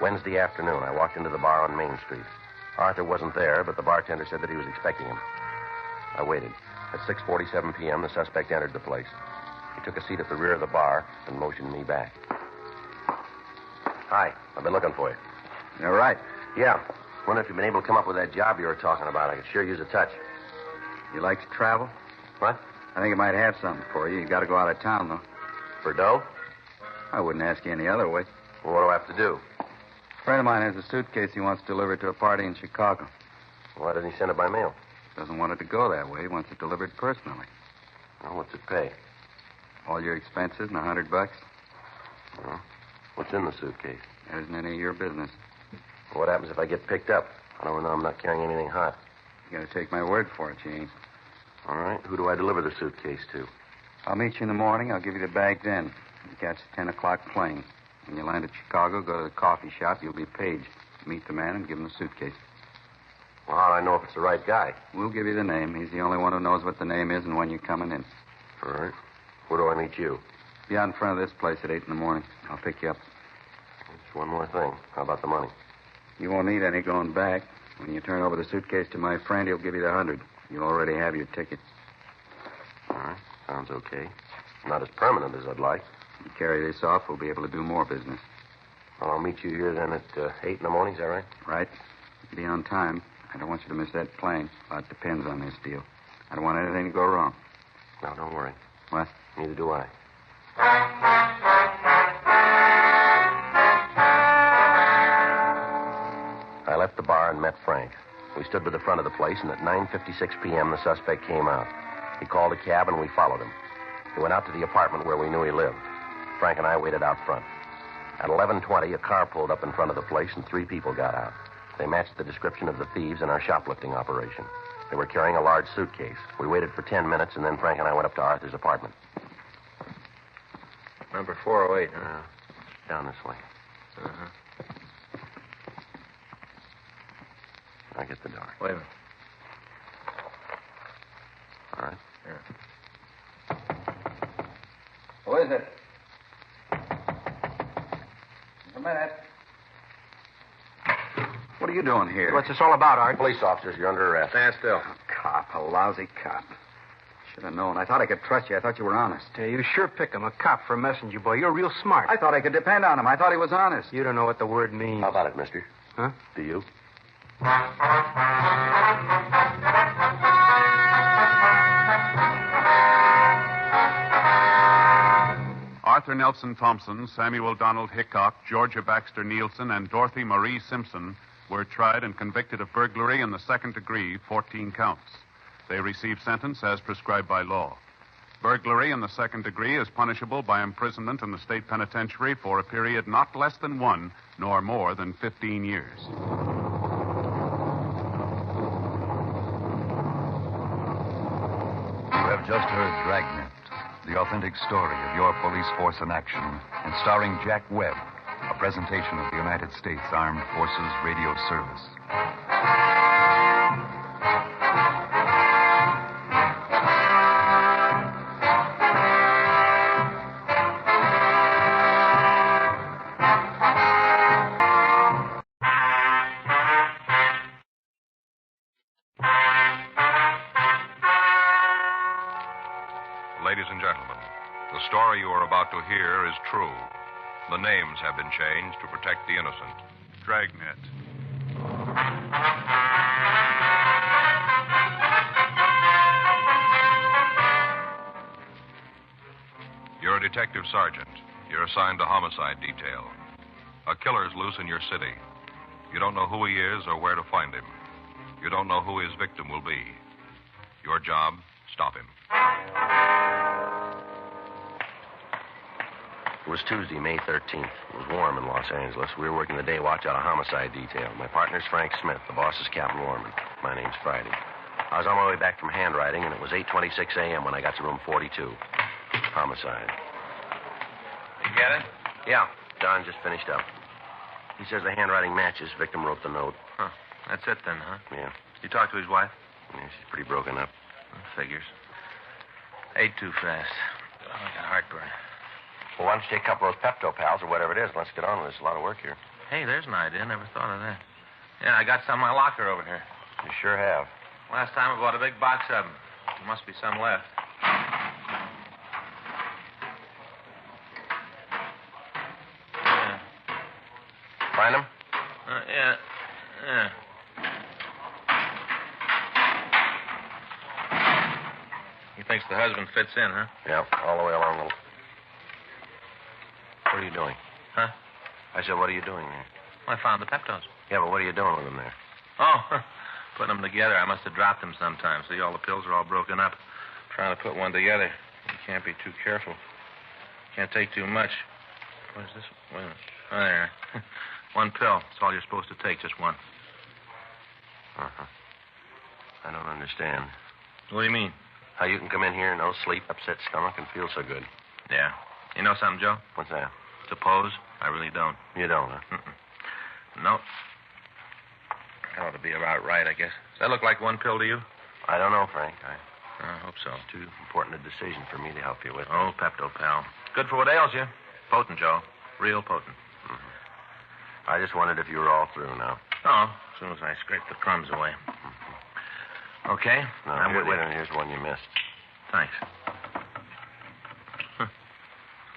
Wednesday afternoon, I walked into the bar on Main Street. Arthur wasn't there, but the bartender said that he was expecting him. I waited. At 6:47 p.m., the suspect entered the place. He took a seat at the rear of the bar and motioned me back. Hi, I've been looking for you. You're right. Yeah. Wonder if you've been able to come up with that job you were talking about. I could sure use a touch. You like to travel? What? I think it might have something for you. You got to go out of town, though. For dough? I wouldn't ask you any other way. Well, what do I have to do? A friend of mine has a suitcase he wants delivered to a party in Chicago. Why didn't he send it by mail? Doesn't want it to go that way. He wants it delivered personally. Well, what's it pay? All your expenses and $100. Well, what's in the suitcase? That isn't any of your business. What happens if I get picked up? I don't know. I'm not carrying anything hot. You got to take my word for it, you ain't. All right. Who do I deliver the suitcase to? I'll meet you in the morning. I'll give you the bag then. You catch the 10 o'clock plane. When you land at Chicago, go to the coffee shop. You'll be paged. Meet the man and give him the suitcase. Well, how do I know if it's the right guy? We'll give you the name. He's the only one who knows what the name is and when you're coming in. All right. Where do I meet you? Be out in front of this place at 8 in the morning. I'll pick you up. Just one more thing. How about the money? You won't need any going back. When you turn over the suitcase to my friend, he'll give you the 100. You'll already have your ticket. All right. Sounds okay. Not as permanent as I'd like. If you carry this off, we'll be able to do more business. Well, I'll meet you here then at 8 in the morning. Is that right? Right. Be on time. I don't want you to miss that plane. A lot depends on this deal. I don't want anything to go wrong. No, don't worry. What? Neither do I. I left the bar and met Frank. We stood by the front of the place, and at 9:56 p.m., the suspect came out. He called a cab, and we followed him. He went out to the apartment where we knew he lived. Frank and I waited out front. At 11:20, a car pulled up in front of the place, and 3 people got out. They matched the description of the thieves in our shoplifting operation. They were carrying a large suitcase. We waited for 10 minutes, and then Frank and I went up to Arthur's apartment. Number 408, huh? Down this way. Uh-huh. I get the door. Wait a minute. All right. Yeah. Who is it? A minute. What are you doing here? What's this all about, Art? Police officers, you're under arrest. Stand still. A cop, a lousy cop. Should have known. I thought I could trust you. I thought you were honest. You sure pick him, a cop for a messenger boy. You're real smart. I thought I could depend on him. I thought he was honest. You don't know what the word means. How about it, mister? Huh? Do you? Arthur Nelson Thompson, Samuel Donald Hickok, Georgia Baxter Nielsen, and Dorothy Marie Simpson were tried and convicted of burglary in the second degree, 14 counts. They received sentence as prescribed by law. Burglary in the second degree is punishable by imprisonment in the state penitentiary for a period not less than 1 nor more than 15 years. You have just heard Dragnet, the authentic story of your police force in action, and starring Jack Webb, a presentation of the United States Armed Forces Radio Service. Ladies and gentlemen, The story you are about to hear is true. The names have been changed to protect the innocent. Dragnet. You're a detective sergeant. You're assigned to homicide detail. A killer's loose in your city. You don't know who he is or where to find him. You don't know who his victim will be. Your job, stop him. It was Tuesday, May 13th. It was warm in Los Angeles. We were working the day watch out of homicide detail. My partner's Frank Smith. The boss is Captain Lorman. My name's Friday. I was on my way back from handwriting, and it was 8:26 a.m. when I got to room 42. Homicide. You get it? Yeah, Don just finished up. He says the handwriting matches. Victim wrote the note. Huh. That's it then, huh? Yeah. You talked to his wife? Yeah, she's pretty broken up. Figures. Ate too fast. Oh, I got heartburn. Well, why don't you take a couple of those Pepto Pals or whatever it is, and let's get on with this. A lot of work here. Hey, there's an idea. Never thought of that. Yeah, I got some in my locker over here. You sure have. Last time I bought a big box of them. There must be some left. Yeah. Find them? Yeah. He thinks the husband fits in, huh? Yeah, all the way along the... What are you doing? Huh? I said, what are you doing there? Well, I found the Peptos. Yeah, but what are you doing with them there? Oh, putting them together. I must have dropped them sometime. See, all the pills are all broken up. Trying to put one together. You can't be too careful. Can't take too much. What is this? Wait a minute. Oh, there. One pill. That's all you're supposed to take, just one. Uh-huh. I don't understand. What do you mean? How you can come in here, no sleep, upset stomach, and feel so good. Yeah. You know something, Joe? What's that? Suppose. I really don't. You don't, huh? Mm-mm. No. That ought to be about right, I guess. Does that look like one pill to you? I don't know, Frank. I hope so. It's too important a decision for me to help you with. Oh, Pepto, pal. Good for what ails you. Potent, Joe. Real potent. Mm-hmm. I just wondered if you were all through now. Oh, as soon as I scrape the crumbs away. Mm-hmm. Okay? No, I'm with you. wait a minute. Here's one you missed. Thanks.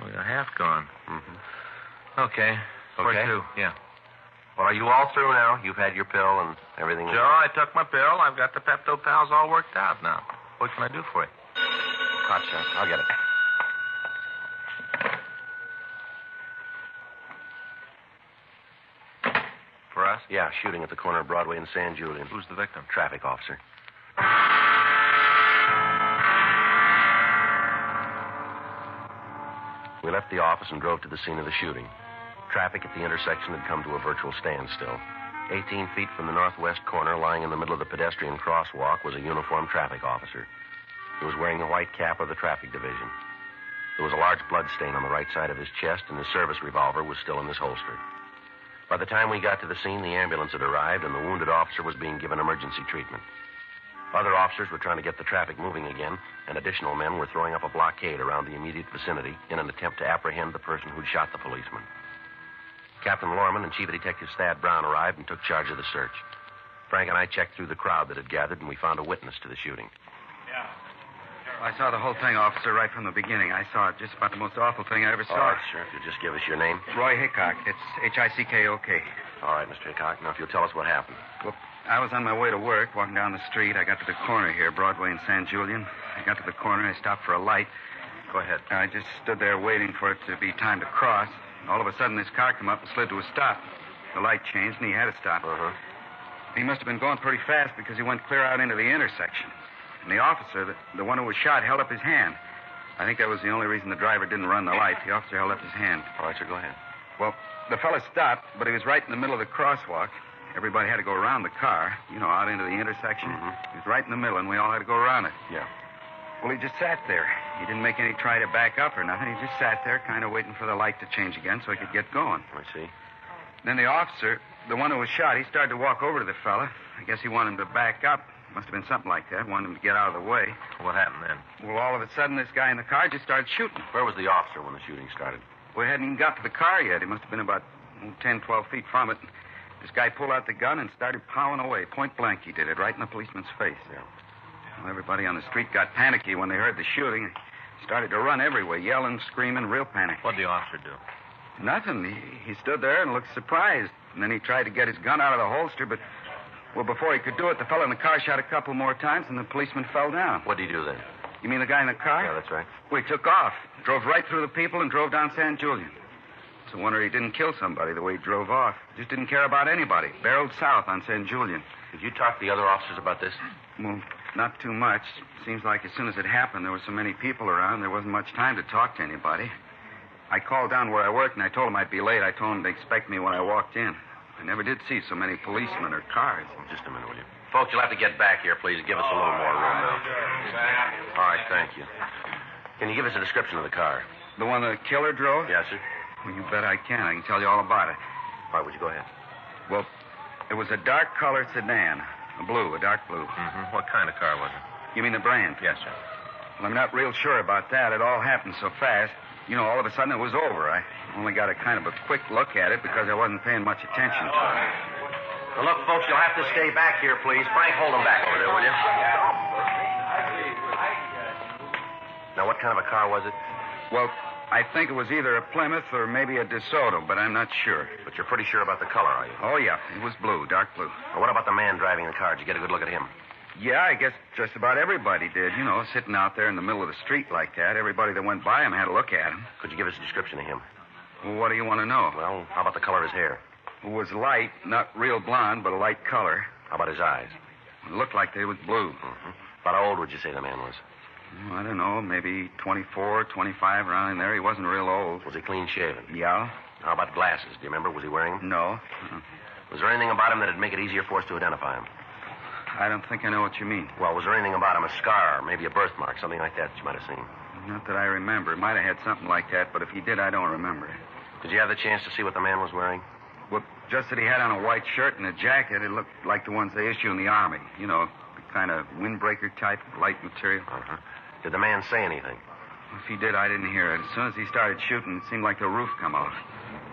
Oh, you're half gone. Mm-hmm. Okay. Where Okay. to? Yeah. Well, are you all through now? You've had your pill and everything? Joe, I took my pill. I've got the Pepto Pals all worked out now. What can I do for you? Hot shot. I'll get it. For us? Yeah, shooting at the corner of Broadway and San Julian. Who's the victim? Traffic officer. We left the office and drove to the scene of the shooting. Traffic at the intersection had come to a virtual standstill. 18 feet from the northwest corner, lying in the middle of the pedestrian crosswalk, was a uniformed traffic officer. He was wearing the white cap of the traffic division. There was a large blood stain on the right side of his chest, and his service revolver was still in his holster. By the time we got to the scene, the ambulance had arrived, and the wounded officer was being given emergency treatment. Other officers were trying to get the traffic moving again, and additional men were throwing up a blockade around the immediate vicinity in an attempt to apprehend the person who'd shot the policeman. Captain Lorman and Chief Detective Thad Brown arrived and took charge of the search. Frank and I checked through the crowd that had gathered, and we found a witness to the shooting. Yeah. I saw the whole thing, officer, right from the beginning. I saw it. Just about the most awful thing I ever saw. All right, sir. If you'll just give us your name. Roy Hickok. It's Hickok. All right, Mr. Hickok. Now, if you'll tell us what happened. Well, I was on my way to work, walking down the street. I got to the corner here, Broadway and San Julian. I got to the corner. I stopped for a light. Go ahead. I just stood there waiting for it to be time to cross. All of a sudden, this car came up and slid to a stop. The light changed, and he had to stop. Uh-huh. He must have been going pretty fast because he went clear out into the intersection. And the officer, the one who was shot, held up his hand. I think that was the only reason the driver didn't run the light. The officer held up his hand. All right, sir, go ahead. Well, the fella stopped, but he was right in the middle of the crosswalk. Everybody had to go around the car, out into the intersection. Mm-hmm. He was right in the middle, and we all had to go around it. Yeah. Well, he just sat there. He didn't make any try to back up or nothing. He just sat there, kind of waiting for the light to change again so he could get going. I see. Then the officer, the one who was shot, he started to walk over to the fella. I guess he wanted him to back up. Must have been something like that. Wanted him to get out of the way. What happened then? Well, all of a sudden, this guy in the car just started shooting. Where was the officer when the shooting started? We hadn't even got to the car yet. He must have been about 10, 12 feet from it. This guy pulled out the gun and started plowing away. Point blank, he did it, right in the policeman's face. Yeah. Well, everybody on the street got panicky when they heard the shooting. Started to run everywhere, yelling, screaming, real panic. What'd the officer do? Nothing. He stood there and looked surprised. And then he tried to get his gun out of the holster, but, well, before he could do it, the fellow in the car shot a couple more times, and the policeman fell down. What'd he do then? You mean the guy in the car? Yeah, that's right. Well, he took off, drove right through the people, and drove down San Julian. It's a wonder he didn't kill somebody the way he drove off. Just didn't care about anybody. Barreled south on San Julian. Did you talk to the other officers about this? Well, not too much. Seems like as soon as it happened, there were so many people around, there wasn't much time to talk to anybody. I called down where I worked, and I told them I'd be late. I told them to expect me when I walked in. I never did see so many policemen or cars. Oh, just a minute, will you? Folks, you'll have to get back here, please. Give us a little more room now. All right, thank you. Can you give us a description of the car? The one the killer drove? Yes, sir. Well, you bet I can. I can tell you all about it. All right, would you go ahead? Well, it was a dark-colored sedan. A dark blue. Mm-hmm. What kind of car was it? You mean the brand? Yes, sir. Well, I'm not real sure about that. It all happened so fast. You know, all of a sudden it was over. I only got a kind of a quick look at it because I wasn't paying much attention to it. Well, look, folks, you'll have to stay back here, please. Frank, hold them back over there, will you? Now, what kind of a car was it? Well, I think it was either a Plymouth or maybe a DeSoto, but I'm not sure. But you're pretty sure about the color, are you? Oh, yeah. It was blue, dark blue. Well, what about the man driving the car? Did you get a good look at him? Yeah, I guess just about everybody did. You know, sitting out there in the middle of the street like that. Everybody that went by him had a look at him. Could you give us a description of him? Well, what do you want to know? Well, how about the color of his hair? It was light, not real blonde, but a light color. How about his eyes? It looked like they was blue. Mm-hmm. About how old would you say the man was? I don't know, maybe 24, 25, around in there. He wasn't real old. Was he clean shaven? Yeah. How about glasses? Do you remember? Was he wearing them? No. Was there anything about him that'd make it easier for us to identify him? I don't think I know what you mean. Well, was there anything about him, a scar, maybe a birthmark, something like that you might have seen? Not that I remember. Might have had something like that, but if he did, I don't remember. Did you have the chance to see what the man was wearing? Well, just that he had on a white shirt and a jacket. It looked like the ones they issue in the Army. You know, the kind of windbreaker type, light material. Uh-huh. Did the man say anything? If he did, I didn't hear it. As soon as he started shooting, it seemed like the roof come out.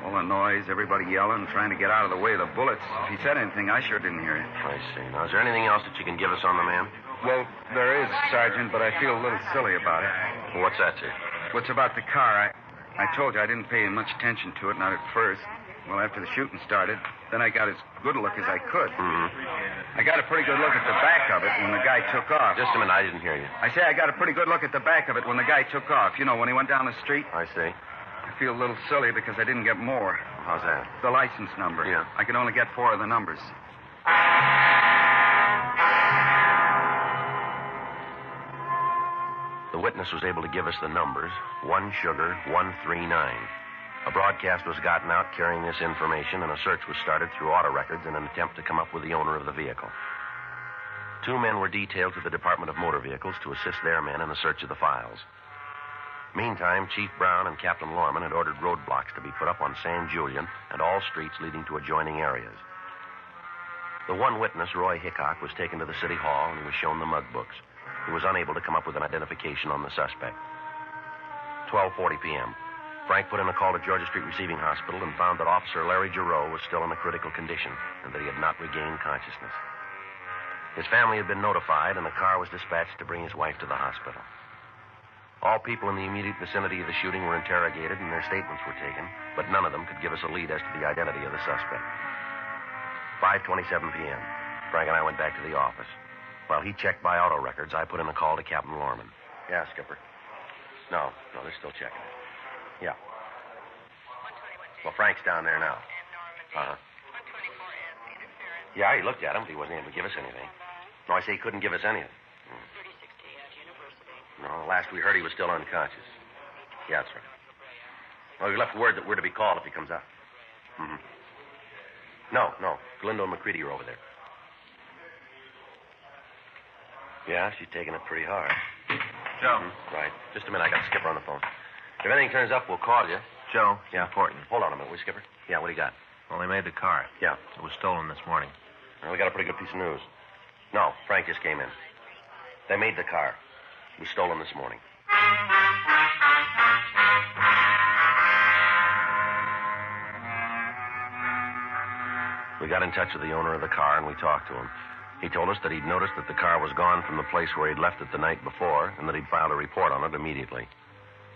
All the noise, everybody yelling, trying to get out of the way of the bullets. If he said anything, I sure didn't hear it. I see. Now, is there anything else that you can give us on the man? Well, there is, Sergeant, but I feel a little silly about it. Well, what's that, sir? What's about the car? I told you I didn't pay much attention to it, not at first. Well, after the shooting started, then I got as good a look as I could. Mm-hmm. I got a pretty good look at the back of it when the guy took off. Just a minute, I didn't hear you. I say I got a pretty good look at the back of it when the guy took off. You know, when he went down the street. I see. I feel a little silly because I didn't get more. How's that? The license number. Yeah. I could only get 4 of the numbers. The witness was able to give us the numbers, 1 Sugar 139. A broadcast was gotten out carrying this information, and a search was started through auto records in an attempt to come up with the owner of the vehicle. 2 men were detailed to the Department of Motor Vehicles to assist their men in the search of the files. Meantime, Chief Brown and Captain Lorman had ordered roadblocks to be put up on San Julian and all streets leading to adjoining areas. The one witness, Roy Hickok, was taken to the city hall and he was shown the mug books. He was unable to come up with an identification on the suspect. 12:40 p.m. Frank put in a call to Georgia Street Receiving Hospital and found that Officer Larry Giroux was still in a critical condition and that he had not regained consciousness. His family had been notified and a car was dispatched to bring his wife to the hospital. All people in the immediate vicinity of the shooting were interrogated and their statements were taken, but none of them could give us a lead as to the identity of the suspect. 5:27 p.m. Frank and I went back to the office. While he checked by auto records, I put in a call to Captain Lorman. Yeah, Skipper. No, they're still checking. Yeah. Well, Frank's down there now. Uh-huh. Yeah, he looked at him, but he wasn't able to give us anything. No, I say he couldn't give us anything. No, last we heard he was still unconscious. Yeah, that's right. Well, we left word that we're to be called if he comes out. Mm-hmm. No. Galindo and McCready are over there. Yeah, she's taking it pretty hard. Joe. Mm-hmm. Right. Just a minute, I got Skipper on the phone. If anything turns up, we'll call you. Joe, yeah, important. Hold on a minute, will you, Skipper? Yeah, what do you got? Well, they made the car. Yeah. It was stolen this morning. Well, we got a pretty good piece of news. No, Frank just came in. They made the car. It was stolen this morning. We got in touch with the owner of the car, and we talked to him. He told us that he'd noticed that the car was gone from the place where he'd left it the night before and that he'd filed a report on it immediately.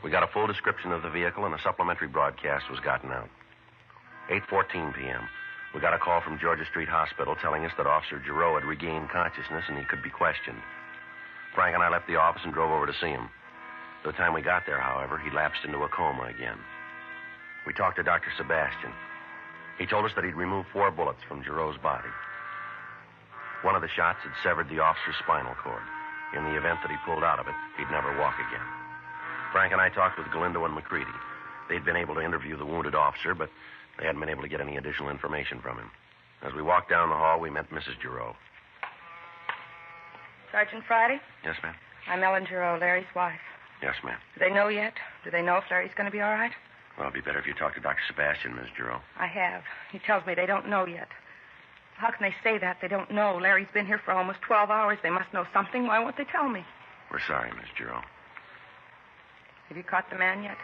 We got a full description of the vehicle and a supplementary broadcast was gotten out. 8:14 p.m. We got a call from Georgia Street Hospital telling us that Officer Giroux had regained consciousness and he could be questioned. Frank and I left the office and drove over to see him. By the time we got there, however, he lapsed into a coma again. We talked to Dr. Sebastian. He told us that he'd removed 4 bullets from Giroux's body. One of the shots had severed the officer's spinal cord. In the event that he pulled out of it, he'd never walk again. Frank and I talked with Galindo and McCready. They'd been able to interview the wounded officer, but they hadn't been able to get any additional information from him. As we walked down the hall, we met Mrs. Giroux. Sergeant Friday? Yes, ma'am? I'm Ellen Giroux, Larry's wife. Yes, ma'am. Do they know yet? Do they know if Larry's going to be all right? Well, it'd be better if you talked to Dr. Sebastian, Miss Giroux. I have. He tells me they don't know yet. How can they say that? They don't know. Larry's been here for almost 12 hours. They must know something. Why won't they tell me? We're sorry, Miss Giroux. Have you caught the man yet?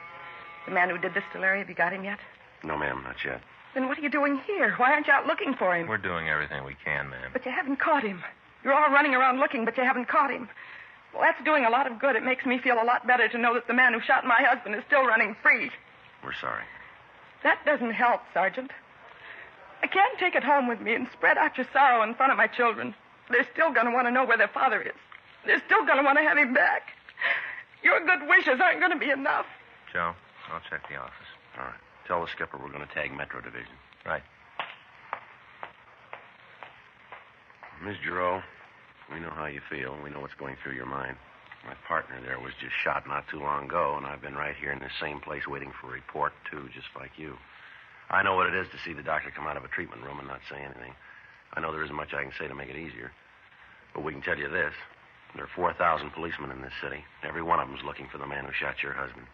The man who did this to Larry, have you got him yet? No, ma'am, not yet. Then what are you doing here? Why aren't you out looking for him? We're doing everything we can, ma'am. But you haven't caught him. You're all running around looking, but you haven't caught him. Well, that's doing a lot of good. It makes me feel a lot better to know that the man who shot my husband is still running free. We're sorry. That doesn't help, Sergeant. I can't take it home with me and spread out your sorrow in front of my children. They're still going to want to know where their father is. They're still going to want to have him back. Your good wishes aren't going to be enough. Joe, I'll check the office. All right. Tell the skipper we're going to tag Metro Division. Right. Miss Giroux, we know how you feel. We know what's going through your mind. My partner there was just shot not too long ago, and I've been right here in this same place waiting for a report, too, just like you. I know what it is to see the doctor come out of a treatment room and not say anything. I know there isn't much I can say to make it easier. But we can tell you this. There are 4,000 policemen in this city. Every one of them's looking for the man who shot your husband.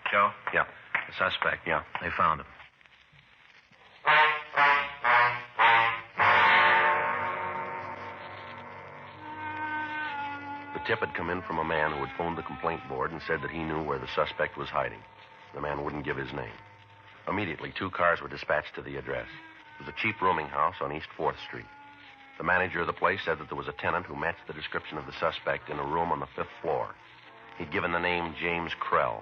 Joe? Yeah. The suspect? Yeah. They found him. The tip had come in from a man who had phoned the complaint board and said that he knew where the suspect was hiding. The man wouldn't give his name. Immediately, 2 cars were dispatched to the address. It was a cheap rooming house on East 4th Street. The manager of the place said that there was a tenant who matched the description of the suspect in a room on the 5th floor. He'd given the name James Krell.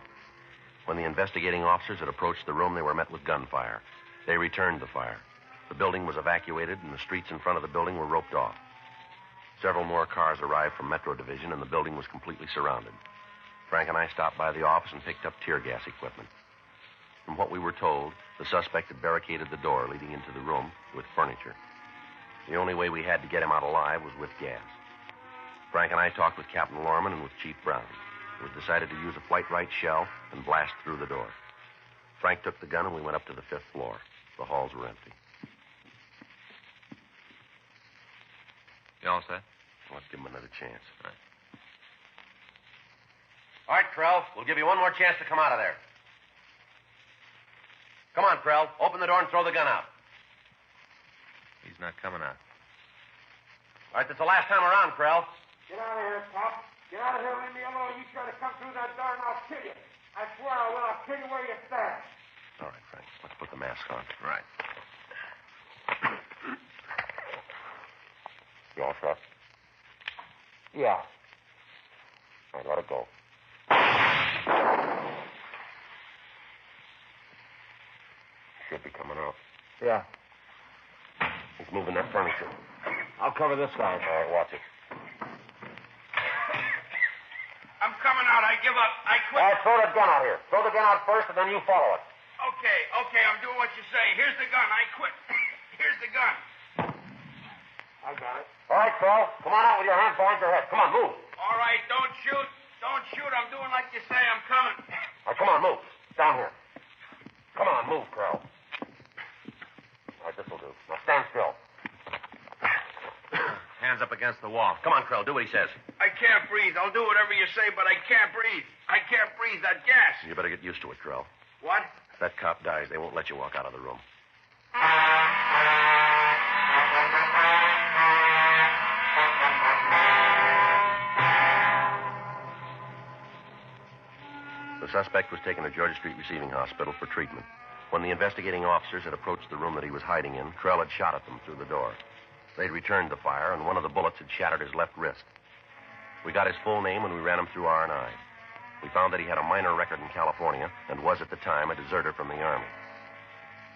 When the investigating officers had approached the room, they were met with gunfire. They returned the fire. The building was evacuated, and the streets in front of the building were roped off. Several more cars arrived from Metro Division, and the building was completely surrounded. Frank and I stopped by the office and picked up tear gas equipment. From what we were told, the suspect had barricaded the door leading into the room with furniture. The only way we had to get him out alive was with gas. Frank and I talked with Captain Lorman and with Chief Brown. It was decided to use a Flight-Right shell and blast through the door. Frank took the gun and we went up to the 5th floor. The halls were empty. You all set? Let's give him another chance. Right. All right, Krell. We'll give you one more chance to come out of there. Come on, Krell. Open the door and throw the gun out. He's not coming out. All right, that's the last time around, Krell. Get out of here, Pop. Get out of here. Leave me alone. You try to come through that door and I'll kill you. I swear I will. I'll kill you where you stand. All right, Frank. Let's put the mask on. Right. You all set? Yeah. All right, let it go. Should be coming out. Yeah. He's moving that furniture. I'll cover this guy. All right, watch it. I'm coming out. I give up. I quit. All right, throw that gun out here. Throw the gun out first, and then you follow it. Okay. I'm doing what you say. Here's the gun. I quit. Here's the gun. I got it. All right, Krell. Come on out with your hands behind your head. Come on, move. All right. Don't shoot. Don't shoot. I'm doing like you say. I'm coming. All right, come on, move. Down here. Come on, move, Krell. All right, this'll do. Now stand still. Hands up against the wall. Come on, Krell. Do what he says. I can't breathe. I'll do whatever you say, but I can't breathe. I can't breathe. That gas. You better get used to it, Krell. What? If that cop dies, they won't let you walk out of the room. The suspect was taken to Georgia Street Receiving Hospital for treatment. When the investigating officers had approached the room that he was hiding in, Krell had shot at them through the door. They'd returned the fire, and one of the bullets had shattered his left wrist. We got his full name, and we ran him through R&I. We found that he had a minor record in California and was, at the time, a deserter from the Army.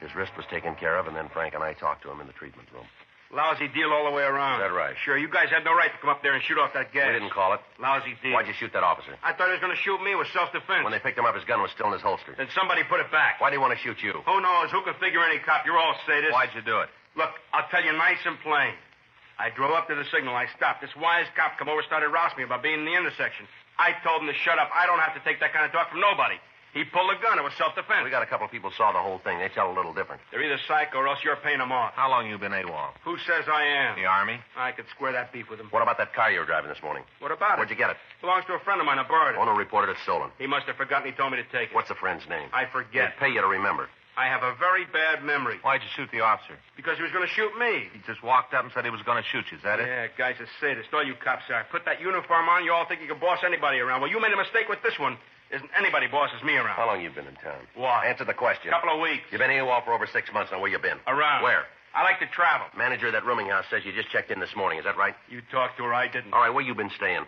His wrist was taken care of, and then Frank and I talked to him in the treatment room. Lousy deal all the way around. Is that right? Sure, you guys had no right to come up there and shoot off that gas. We didn't call it. Lousy deal. Why'd you shoot that officer? I thought he was going to shoot me. It was self-defense. When they picked him up, his gun was still in his holster. Then somebody put it back. Why'd he want to shoot you? Who knows? Who can figure any cop? You're all sadists. Why'd you do it? Look, I'll tell you nice and plain. I drove up to the signal. I stopped. This wise cop come over started rousing me about being in the intersection. I told him to shut up. I don't have to take that kind of talk from nobody. He pulled a gun. It was self-defense. We got a couple of people saw the whole thing. They tell a little different. They're either psycho or else you're paying them off. How long you been AWOL? Who says I am? The Army? I could square that beef with him. What about that car you were driving this morning? What about Where'd you get it? Belongs to a friend of mine. I borrowed it. Owner reported it stolen. He must have forgotten. He told me to take it. What's the friend's name? I forget. They'd pay you to remember. I have a very bad memory. Why'd you shoot the officer? Because he was going to shoot me. He just walked up and said he was going to shoot you. Is that it? Yeah, guy's a sadist. All you cops are. Put that uniform on, you all think you can boss anybody around. Well, you made a mistake with this one. Isn't anybody bosses me around. How long you been in town? Why? Answer the question. Couple of weeks. You've been AWOL for over 6 months now. Where you been? Around. Where? I like to travel. Manager of that rooming house says you just checked in this morning. Is that right? You talked to her. I didn't. All right, where you been staying?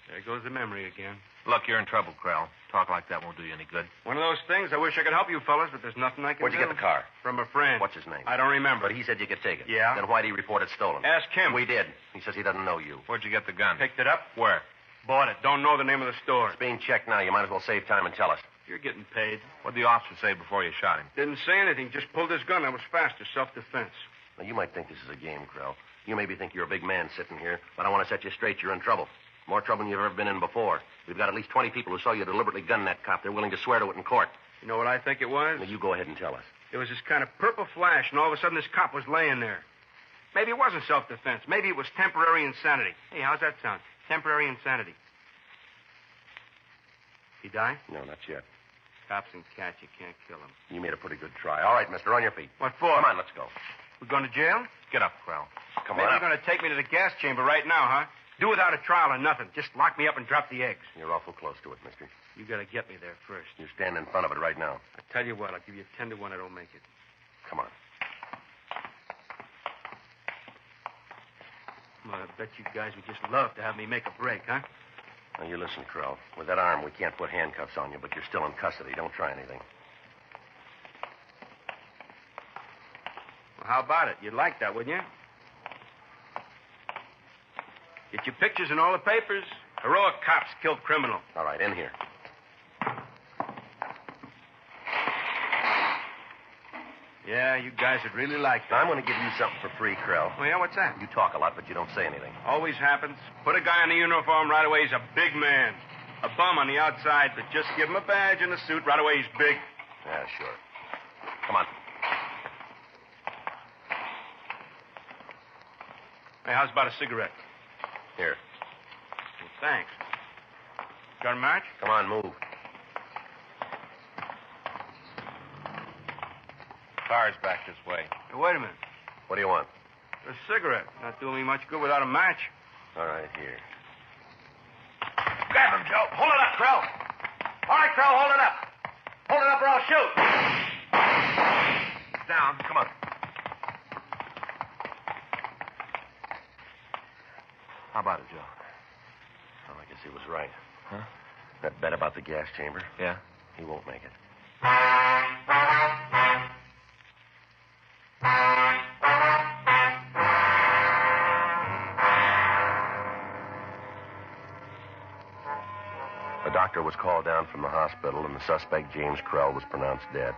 There goes the memory again. Look, you're in trouble, Krell. Talk like that won't do you any good. One of those things. I wish I could help you fellas, but there's nothing I can Where'd you do. get the car? From a friend. What's his name? I don't remember. But he said you could take it. Yeah? Then why'd he report it stolen? Ask him. We did. He says he doesn't know you. Where'd you get the gun? Picked it up. Where? Bought it. Don't know the name of the store. It's being checked now. You might as well save time and tell us. You're getting paid. What'd the officer say before you shot him? Didn't say anything. Just pulled his gun. I was faster. Self-defense. Now, you might think this is a game, Krell. You maybe think you're a big man sitting here, but I want to set you straight. You're in trouble. More trouble than you've ever been in before. We've got at least 20 people who saw you deliberately gun that cop. They're willing to swear to it in court. You know what I think it was? Now, you go ahead and tell us. It was this kind of purple flash, and all of a sudden this cop was laying there. Maybe it wasn't self-defense. Maybe it was temporary insanity. Hey, how's that sound? Temporary insanity. He die? No, not yet. Cops and cats, you can't kill him. You made a pretty good try. All right, mister, on your feet. What for? Come on, let's go. We're going to jail? Get up, Krell. Come Maybe on. you're going to take me to the gas chamber right now, huh? Do without a trial or nothing. Just lock me up and drop the eggs. You're awful close to it, mister. You got to get me there first. You stand in front of it right now. I tell you what, I'll give you 10 to 1 I don't make it. Come on. Well, I bet you guys would just love to have me make a break, huh? Now, you listen, Krell. With that arm, we can't put handcuffs on you, but you're still in custody. Don't try anything. Well, how about it? You'd like that, wouldn't you? Get your pictures in all the papers. Heroic cops killed criminal. All right, in here. Yeah, you guys would really like that. Now, I'm going to give you something for free, Krell. Oh, yeah? What's that? You talk a lot, but you don't say anything. Always happens. Put a guy in the uniform right away, he's a big man. A bum on the outside, but just give him a badge and a suit, right away he's big. Yeah, sure. Come on. Hey, how's about a cigarette? Here. Well, thanks. Got a match? Come on, move. Car's back this way. Hey, wait a minute. What do you want? A cigarette. Not doing me much good without a match. All right, here. Grab him, Joe. Hold it up, Krell. All right, Krell, hold it up. Hold it up or I'll shoot. Down. Come on. How about it, Joe? Well, I guess he was right. Huh? That bet about the gas chamber? Yeah? He won't make it. A doctor was called down from the hospital, and the suspect, James Krell, was pronounced dead.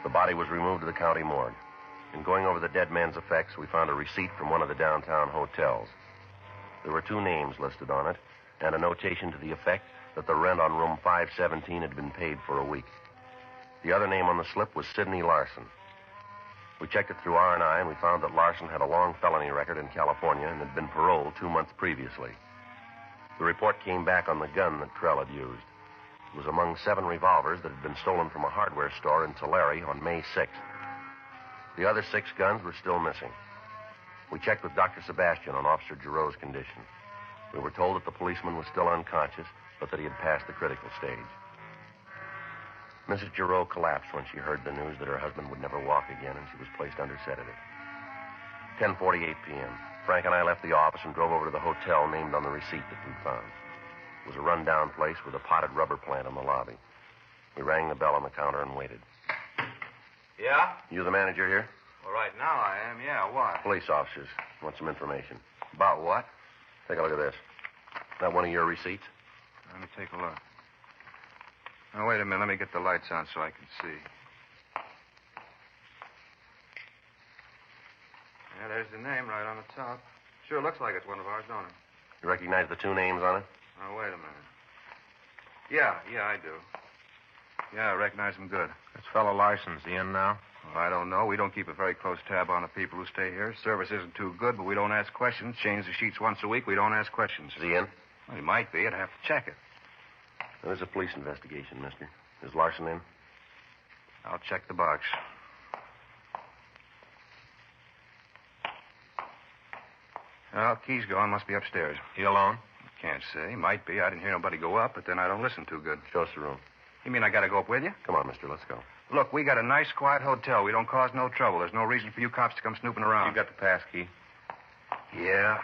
The body was removed to the county morgue. In going over the dead man's effects, we found a receipt from one of the downtown hotels. There were 2 names listed on it, and a notation to the effect that the rent on room 517 had been paid for a week. The other name on the slip was Sidney Larson. We checked it through R&I, and we found that Larson had a long felony record in California and had been paroled 2 months previously. The report came back on the gun that Krell had used. It was among 7 revolvers that had been stolen from a hardware store in Tulare on May 6th. The other 6 guns were still missing. We checked with Dr. Sebastian on Officer Giroux's condition. We were told that the policeman was still unconscious, but that he had passed the critical stage. Mrs. Giroux collapsed when she heard the news that her husband would never walk again, and she was placed under sedative. 10:48 p.m. Frank and I left the office and drove over to the hotel named on the receipt that we found. It was a run-down place with a potted rubber plant in the lobby. We rang the bell on the counter and waited. Yeah? You the manager here? Well, right now I am, yeah. Why? Police officers. Want some information. About what? Take a look at this. That one of your receipts? Let me take a look. Now, wait a minute. Let me get the lights on so I can see. Yeah, there's the name right on the top. Sure looks like it's one of ours, don't it? You recognize the two names on it? Now, wait a minute. Yeah, I do. Yeah, I recognize him good. This fellow Larson's he in now? Well, I don't know. We don't keep a very close tab on the people who stay here. Service isn't too good, but we don't ask questions. Change the sheets once a week. We don't ask questions. Is he in? Well, he might be. I'd have to check it. There's a police investigation, mister. Is Larson in? I'll check the box. Well, key's gone. Must be upstairs. He alone? Can't say. Might be. I didn't hear nobody go up, but then I don't listen too good. Show us the room. You mean I got to go up with you? Come on, mister. Let's go. Look, we got a nice, quiet hotel. We don't cause no trouble. There's no reason for you cops to come snooping around. You got the pass key? Yeah.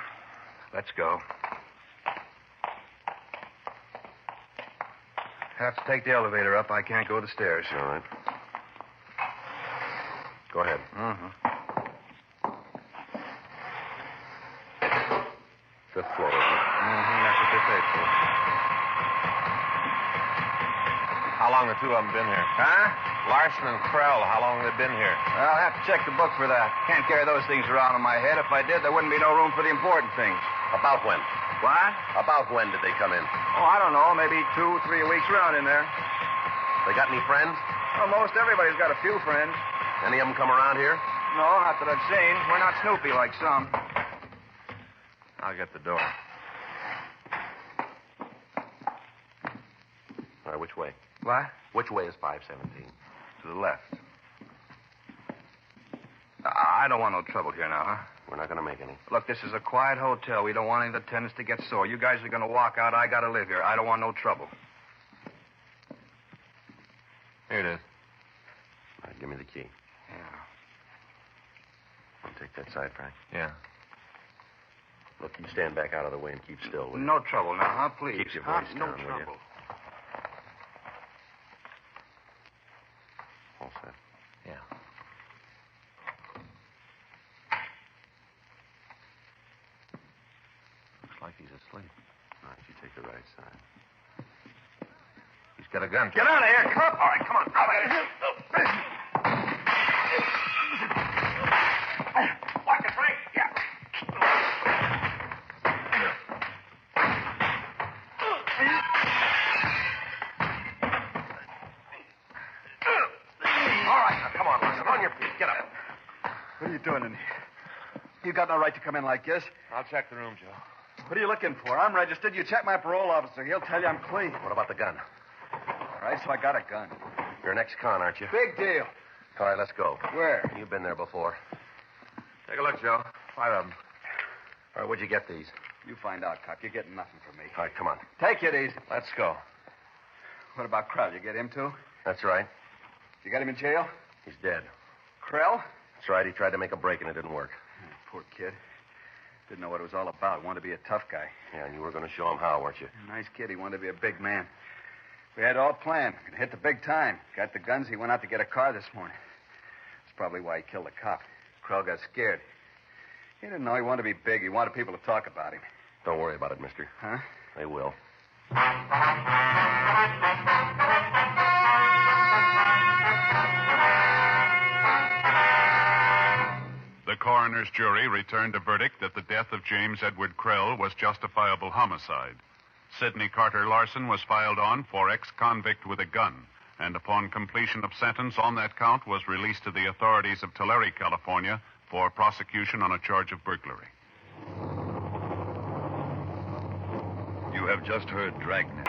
Let's go. Have to take the elevator up. I can't go the stairs. All right. Go ahead. Mm-hmm. Fifth floor, isn't it? Mm-hmm. That's what they say, Phil. How long the two of them been here? Huh? Larson and Krell, how long have they been here? Well, I'll have to check the book for that. Can't carry those things around in my head. If I did, there wouldn't be no room for the important things. About when? What? About when did they come in? Oh, I don't know. Maybe 2-3 weeks around in there. They got any friends? Well, most everybody's got a few friends. Any of them come around here? No, not that I've seen. We're not snoopy like some. I'll get the door. All right, which way? What? Which way is 517? To the left. I don't want no trouble here now, huh? We're not going to make any. Look, this is a quiet hotel. We don't want any of the tenants to get sore. You guys are going to walk out. I got to live here. I don't want no trouble. Here it is. All right, give me the key. Yeah. Want to take that side, Frank? Yeah. Look, you stand back out of the way and keep still. Will you? No trouble now, huh? Please. Keep your voice No down, will you? trouble. All set. Yeah. Looks like he's asleep. All right, you take the right side. He's got a gun. Get out of here. Come on. All right, come on. Watch it, Frank. Yeah. All right, now, come on, Larson. On your feet. Get up. What are you doing in here? You got no right to come in like this. I'll check the room, Joe. What are you looking for? I'm registered. You check my parole officer. He'll tell you I'm clean. What about the gun? All right, so I got a gun. You're an ex-con, aren't you? Big deal. All right, let's go. Where? You've been there before. Take a look, Joe. 5 of them. All right, where'd you get these? You find out, cop. You're getting nothing from me. All right, come on. Take it easy. Let's go. What about Krell? You get him, too? That's right. You got him in jail? He's dead. Krell? That's right. He tried to make a break and it didn't work. Poor kid. Didn't know what it was all about. Wanted to be a tough guy. Yeah, and you were going to show him how, weren't you? Nice kid. He wanted to be a big man. We had it all planned. We'd hit the big time. Got the guns. He went out to get a car this morning. That's probably why he killed the cop. Krell got scared. He didn't know he wanted to be big. He wanted people to talk about him. Don't worry about it, mister. Huh? They will. The coroner's jury returned a verdict that the death of James Edward Krell was justifiable homicide. Sidney Carter Larson was filed on for ex-convict with a gun, and upon completion of sentence on that count was released to the authorities of Tulare, California, for prosecution on a charge of burglary. You have just heard Dragnet.